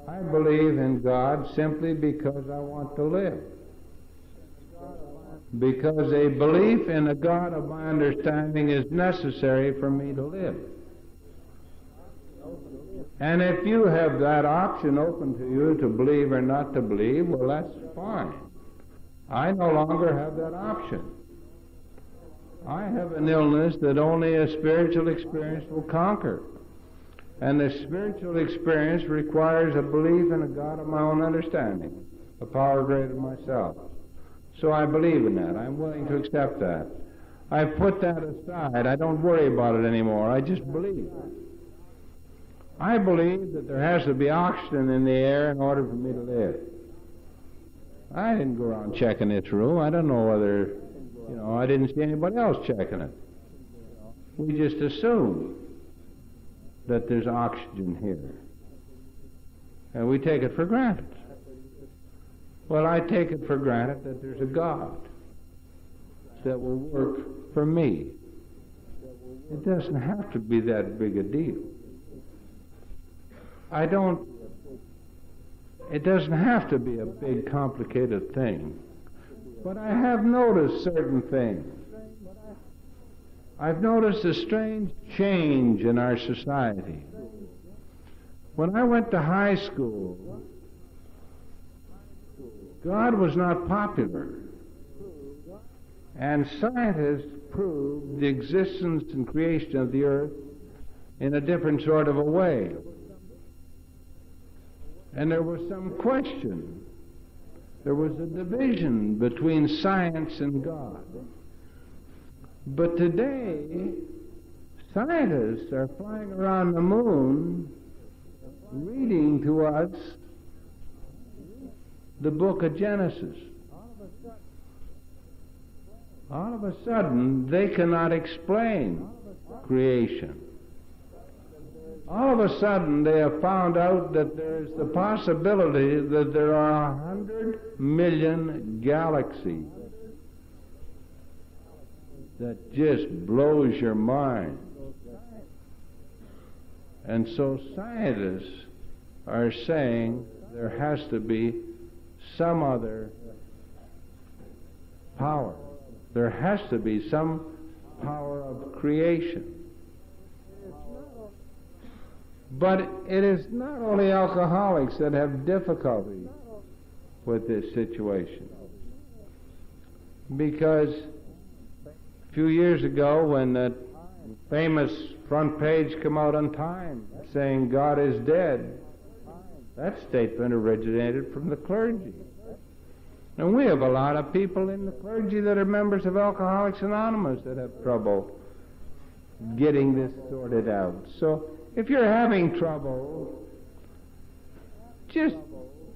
I believe in God simply because I want to live. Because a belief in a God of my understanding is necessary for me to live. And if you have that option open to you to believe or not to believe, well, that's fine. I no longer have that option. I have an illness that only a spiritual experience will conquer. And the spiritual experience requires a belief in a God of my own understanding, a power greater than myself. So I believe in that. I'm willing to accept that. I put that aside. I don't worry about it anymore. I just believe. I believe that there has to be oxygen in the air in order for me to live. I didn't go around checking this room. I don't know whether, I didn't see anybody else checking it. We just assume that there's oxygen here. And we take it for granted. Well, I take it for granted that there's a God that will work for me. It doesn't have to be that big a deal. It doesn't have to be a big, complicated thing. But I have noticed certain things. I've noticed a strange change in our society. When I went to high school, God was not popular. And scientists proved the existence and creation of the earth in a different sort of a way. And there was some question. There was a division between science and God. But today, scientists are flying around the moon reading to us the book of Genesis. All of a sudden, they cannot explain creation. All of a sudden, they have found out that there is the possibility that there are 100 million galaxies. That just blows your mind. And so scientists are saying there has to be some other power. There has to be some power of creation. But it is not only alcoholics that have difficulty with this situation. Because a few years ago, when that famous front page came out on Time saying God is dead, that statement originated from the clergy. And we have a lot of people in the clergy that are members of Alcoholics Anonymous that have trouble getting this sorted out. So if you're having trouble, just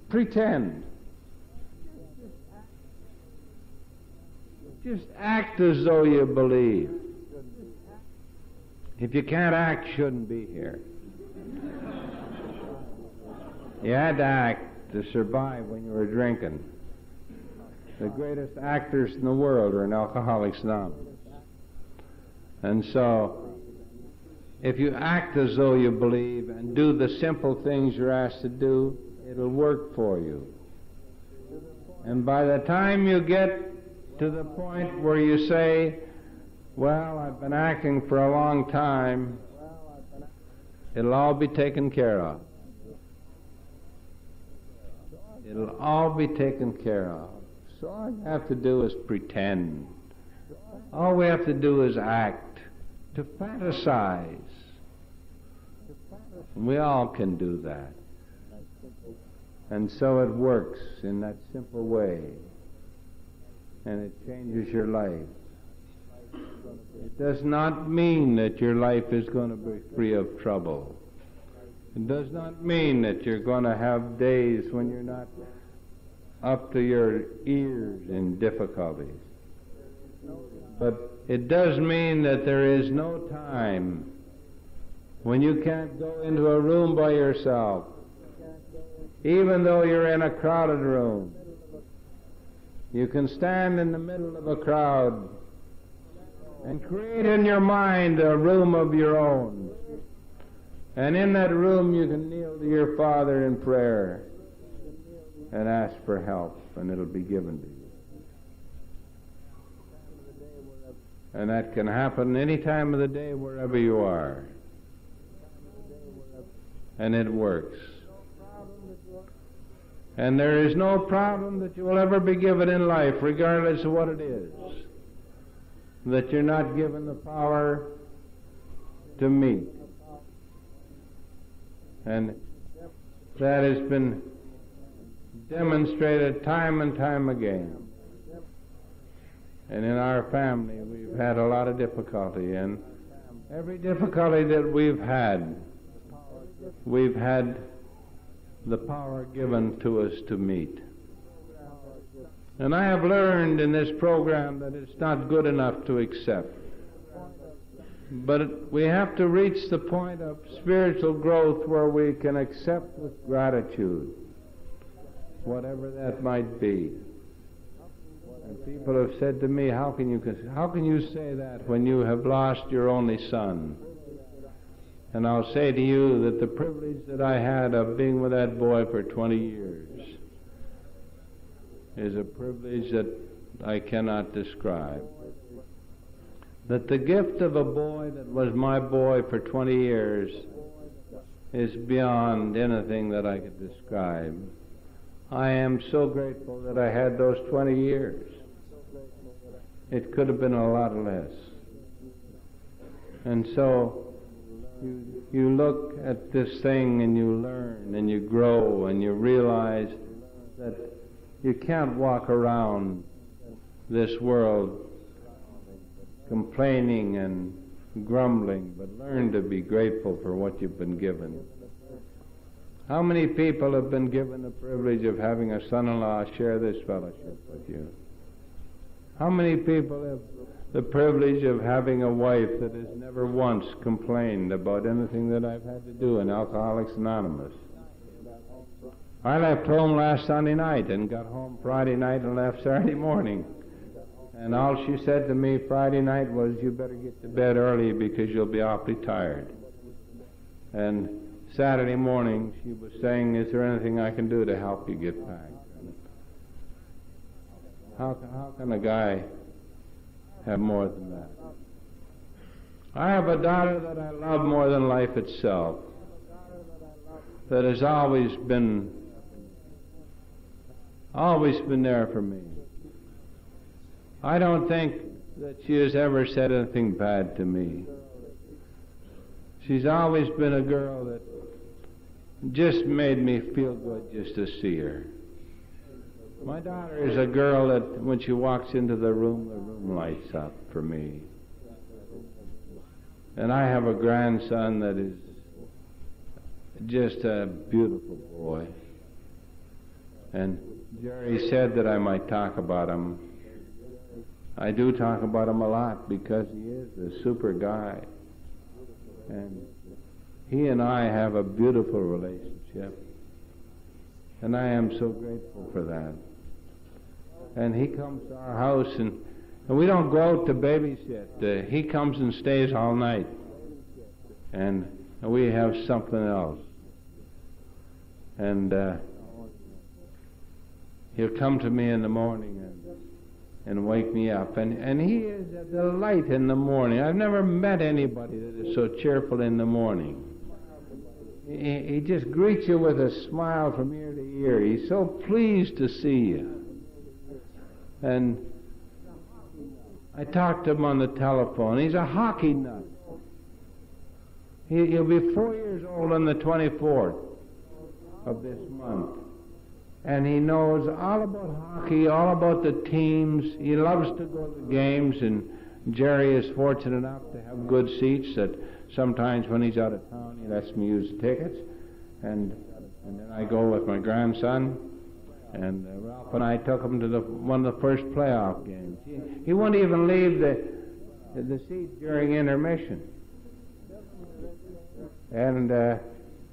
pretend. Just act as though you believe. If you can't act, you shouldn't be here. You had to act to survive when you were drinking. The greatest actors in the world are in Alcoholics Anonymous. And so, if you act as though you believe and do the simple things you're asked to do, it'll work for you. And by the time you get to the point where you say, well, I've been acting for a long time, it'll all be taken care of. It'll all be taken care of. So all you have to do is pretend. All we have to do is act, to fantasize. And we all can do that. And so it works in that simple way. And it changes your life. It does not mean that your life is going to be free of trouble. It does not mean that you're going to have days when you're not up to your ears in difficulties. But it does mean that there is no time when you can't go into a room by yourself, even though you're in a crowded room. You can stand in the middle of a crowd and create in your mind a room of your own. And in that room you can kneel to your Father in prayer and ask for help, and it'll be given to you. And that can happen any time of the day, wherever you are. And it works. And there is no problem that you will ever be given in life, regardless of what it is, that you're not given the power to meet. And that has been demonstrated time and time again. And in our family, we've had a lot of difficulty, and every difficulty that we've had the power given to us to meet. And I have learned in this program that it's not good enough to accept. But we have to reach the point of spiritual growth where we can accept with gratitude, whatever that might be. And people have said to me, how can you say that when you have lost your only son? And I'll say to you that the privilege that I had of being with that boy for 20 years is a privilege that I cannot describe. That the gift of a boy that was my boy for 20 years is beyond anything that I could describe. I am so grateful that I had those 20 years. It could have been a lot less. And so you look at this thing and you learn and you grow and you realize that you can't walk around this world complaining and grumbling, but learn to be grateful for what you've been given. How many people have been given the privilege of having a son-in-law share this fellowship with you? How many people have the privilege of having a wife that has never once complained about anything that I've had to do in Alcoholics Anonymous? I left home last Sunday night and got home Friday night and left Saturday morning. And all she said to me Friday night was, you better get to bed early because you'll be awfully tired. And Saturday morning she was saying, is there anything I can do to help you get back? How can a guy have more than that? I have a daughter that I love more than life itself, that has always been there for me. I don't think that she has ever said anything bad to me. She's always been a girl that just made me feel good just to see her. My daughter is a girl that when she walks into the room lights up for me. And I have a grandson that is just a beautiful boy. And Jerry said that I might talk about him. I do talk about him a lot because he is a super guy. And he and I have a beautiful relationship. And I am so grateful for that. And he comes to our house, and we don't go out to babysit. He comes and stays all night. And we have something else. And he'll come to me in the morning and wake me up. And he is a delight in the morning. I've never met anybody that is so cheerful in the morning. He just greets you with a smile from ear to ear. He's so pleased to see you. And I talked to him on the telephone. He's a hockey nut. He'll be 4 years old on the 24th of this month. And he knows all about hockey, all about the teams. He loves to go to the games, and Jerry is fortunate enough to have good seats that sometimes when he's out of town, he lets me use the tickets. And then I go with my grandson, and Ralph and I took him to one of the first playoff games. He wouldn't even leave the seat during intermission. And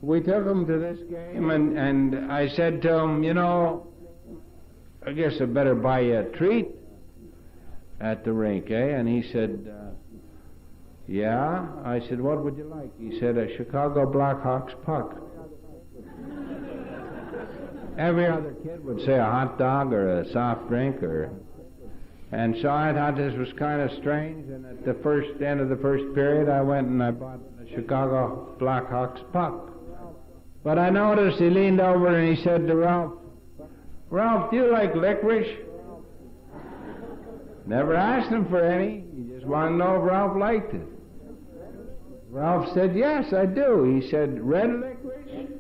we took him to this game, and I said to him, you know, I guess I better buy you a treat at the rink, eh? And he said, yeah. I said, what would you like? He said, a Chicago Blackhawks puck. Every other kid would say a hot dog or a soft drink, and so I thought this was kind of strange, and at the end of the first period, I went and I bought a Chicago Blackhawks puck. But I noticed he leaned over and he said to Ralph, Ralph, do you like licorice? Never asked him for any. He just wanted to know if Ralph liked it. Ralph said, yes, I do. He said, red licorice?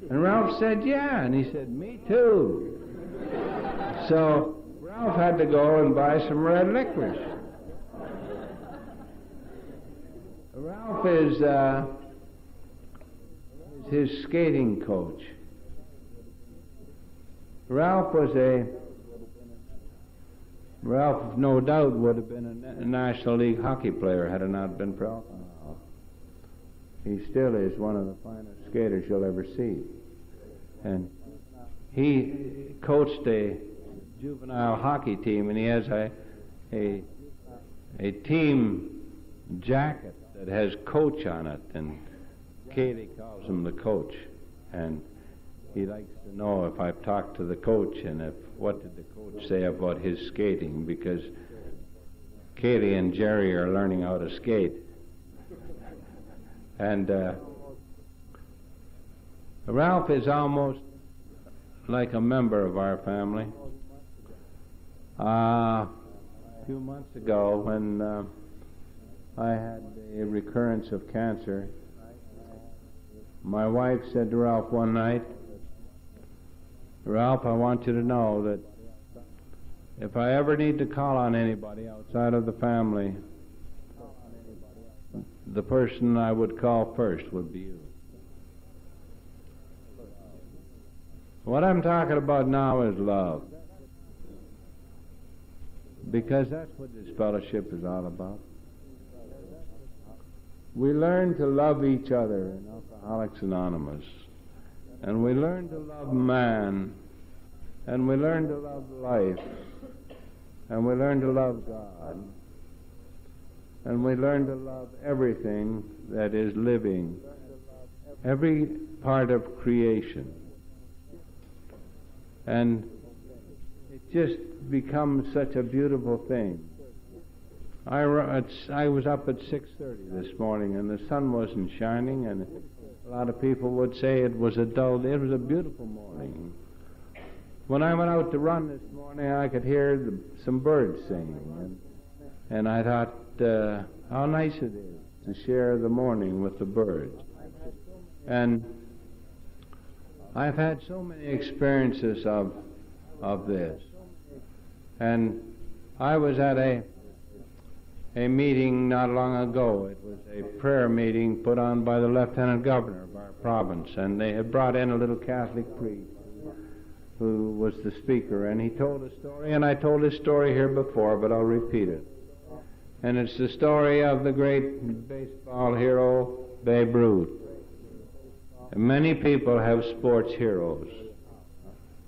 And Ralph said, yeah. And he said, me too. So Ralph had to go and buy some red licorice. Ralph is his skating coach. Ralph no doubt would have been a National League hockey player had it not been for alcohol. He still is one of the finest skaters you'll ever see. And he coached a juvenile hockey team, and he has a team jacket that has coach on it, and Katie calls him the coach. And he likes to know if I've talked to the coach and what did the coach say about his skating, because Katie and Jerry are learning how to skate. And Ralph is almost like a member of our family. A few months ago, when I had a recurrence of cancer, my wife said to Ralph one night, Ralph, I want you to know that if I ever need to call on anybody outside of the family, the person I would call first would be you. What I'm talking about now is love, because that's what this fellowship is all about. We learn to love each other in Alcoholics Anonymous, and we learn to love man, and we learn to love life, and we learn to love God, and we learn to love everything that is living, every part of creation. And it just becomes such a beautiful thing. I was up at 6:30 this morning, and the sun wasn't shining, and a lot of people would say it was a beautiful morning. When I went out to run this morning, I could hear some birds singing, and I thought, how nice it is to share the morning with the birds. And I've had so many experiences of of this. And I was at a meeting not long ago. It was a prayer meeting put on by the Lieutenant Governor of our province, and they had brought in a little Catholic priest who was the speaker, and he told a story, and I told this story here before, but I'll repeat it. And it's the story of the great baseball hero, Babe Ruth. And many people have sports heroes.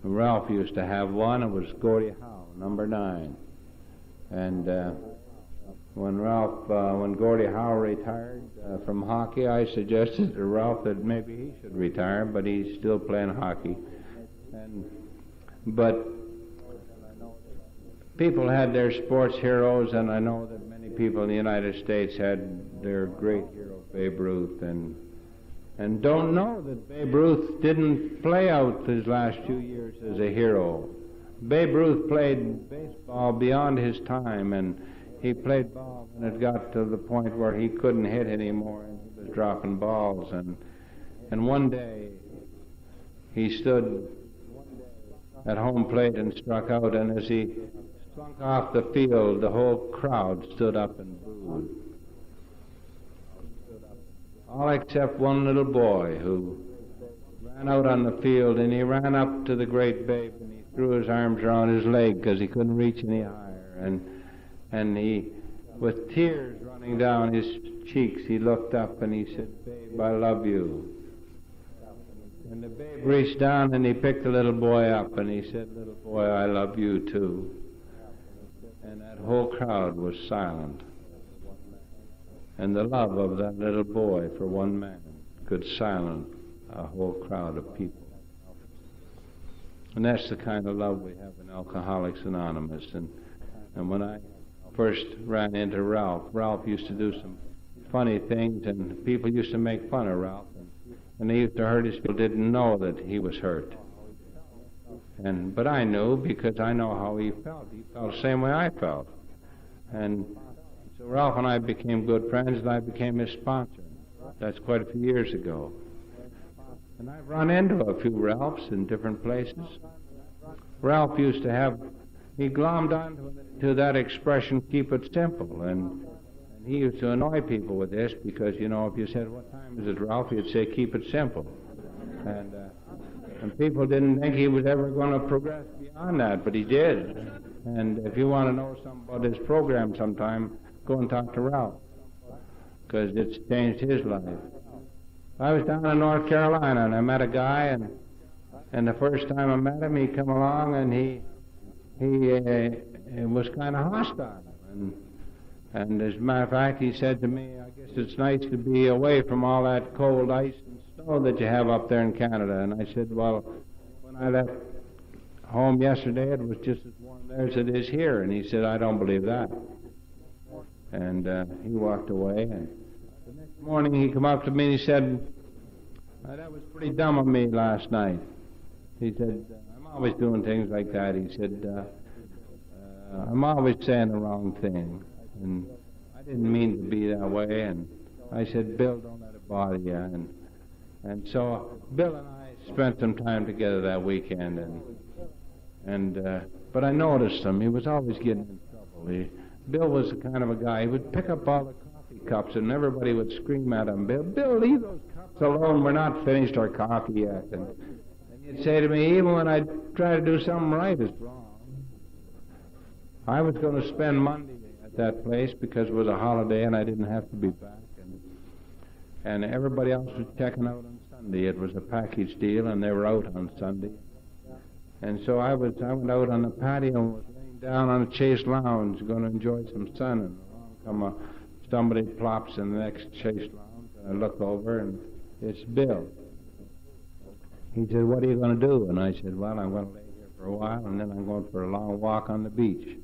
Ralph used to have one. It was Gordie Howe, number 9. And when Gordie Howe retired from hockey, I suggested to Ralph that maybe he should retire, but he's still playing hockey. But people had their sports heroes, and I know that many people in the United States had their great hero, Babe Ruth, and don't know that Babe Ruth didn't play out his last few years as a hero. Babe Ruth played baseball beyond his time, and he played ball when it got to the point where he couldn't hit anymore, and he was dropping balls. And one day he stood at home plate and struck out, and as he slunk off the field, the whole crowd stood up and booed. All except one little boy who ran out on the field, and he ran up to the great Babe, and he threw his arms around his leg because he couldn't reach any higher. And he, with tears running down his cheeks, he looked up and he said, "Babe, I love you." And the Babe reached down and he picked the little boy up and he said, "Little boy, I love you too." And that whole crowd was silent. And the love of that little boy for one man could silence a whole crowd of people. And that's the kind of love we have in Alcoholics Anonymous. And when I first ran into Ralph used to do some funny things, and people used to make fun of Ralph. And they used to hurt his people, didn't know that he was hurt. But I knew, because I know how he felt. He felt the same way I felt. And so Ralph and I became good friends, and I became his sponsor. That's quite a few years ago. And I've run into a few Ralphs in different places. Ralph used to have, he glommed on to that expression, "keep it simple." And he used to annoy people with this because, you know, if you said, "What time is it, Ralph?" he'd say, "Keep it simple." And people didn't think he was ever going to progress beyond that, but he did. And if you want to know something about his program sometime, go and talk to Ralph, because it's changed his life. I was down in North Carolina, and I met a guy, and the first time I met him, he come along, and he was kind of hostile. And as a matter of fact, he said to me, "I guess it's nice to be away from all that cold ice and snow that you have up there in Canada." And I said, "Well, when I left home yesterday, it was just as warm there as it is here." And he said, "I don't believe that." And he walked away. And the next morning, he come up to me and he said, "That was pretty dumb of me last night." He said, "I'm always doing things like that." He said, "I'm always saying the wrong thing. And I didn't mean to be that way." And I said, "Bill, don't let it bother you." And so Bill and I spent some time together that weekend. But I noticed him. He was always getting in trouble. Bill was the kind of a guy, he would pick up all the coffee cups, and everybody would scream at him, Bill, leave those cups alone. We're not finished our coffee yet." And he'd say to me, "Even when I try to do something right, it's wrong." I was going to spend Monday at that place because it was a holiday and I didn't have to be back. And everybody else was checking out on Sunday. It was a package deal, and they were out on Sunday. And so I went out on the patio and was laying down on a chaise lounge, going to enjoy some sun. And along somebody plops in the next chaise lounge, and I look over, and it's Bill. He said, "What are you going to do?" And I said, "Well, I'm going to lay here for a while, and then I'm going for a long walk on the beach."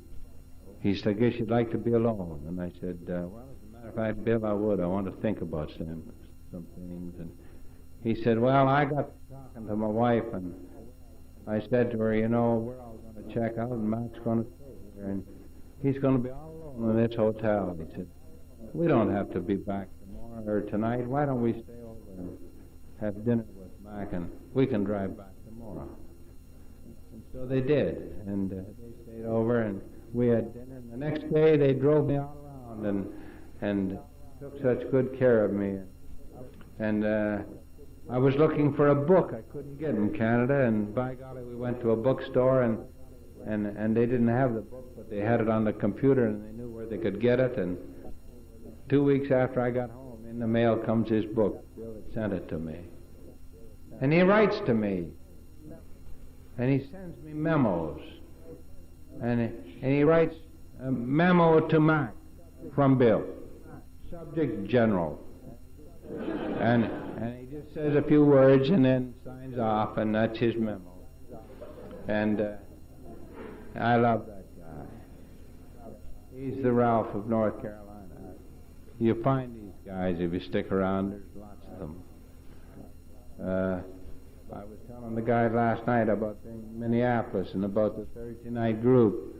He said, "I guess you'd like to be alone." And I said, "Well, as a matter of fact, Bill, I would. I want to think about some things." And he said, "Well, I got talking to my wife, and I said to her, you know, we're all going to check out, and Mac's going to stay here, and he's going to be all alone in this hotel." He said, "We don't have to be back tomorrow or tonight. Why don't we stay over and have dinner with Mac, and we can drive back tomorrow?" And So they did, and they stayed over, and we had dinner. And the next day, they drove me all around and took such good care of me. And I was looking for a book I couldn't get in Canada, and by golly, we went to a bookstore, and they didn't have the book, but they had it on the computer, and they knew where they could get it. And 2 weeks after I got home, in the mail comes his book. Bill had sent it to me. And he writes to me, and he sends me memos. And he writes a memo to Mac from Bill, subject general. And he just says a few words and then signs off, and that's his memo. And I love that guy. He's the Ralph of North Carolina. You find these guys if you stick around. There's lots of them. I was telling the guy last night about Minneapolis and about the Thursday night group,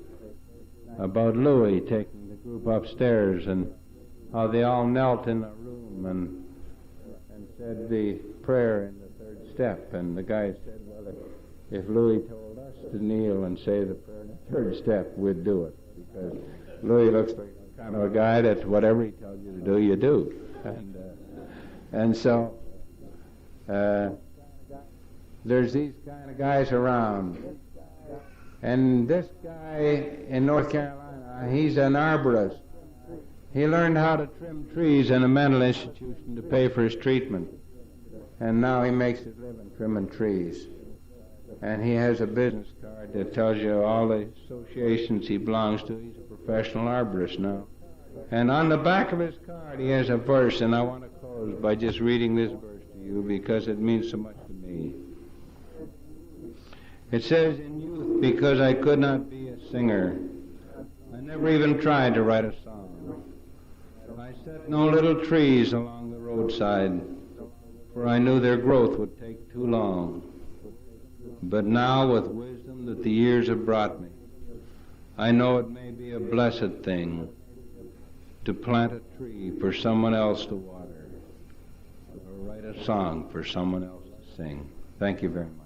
about Louis taking the group upstairs and how they all knelt in a room and said the prayer in the third step. And the guy said, well, if Louis told us to kneel and say the prayer in the third step, we'd do it. Because Louis looks like the kind of a guy that whatever he tells you to do, you do. And so there's these kind of guys around. And this guy in North Carolina, he's an arborist. He learned how to trim trees in a mental institution to pay for his treatment. And now he makes his living trimming trees. And he has a business card that tells you all the associations he belongs to. He's a professional arborist now. And on the back of his card he has a verse, and I want to close by just reading this verse to you because it means so much to me. It says, in youth, because I could not be a singer, I never even tried to write a song. I set no little trees along the roadside, for I knew their growth would take too long. But now, with wisdom that the years have brought me, I know it may be a blessed thing to plant a tree for someone else to water, or write a song for someone else to sing. Thank you very much.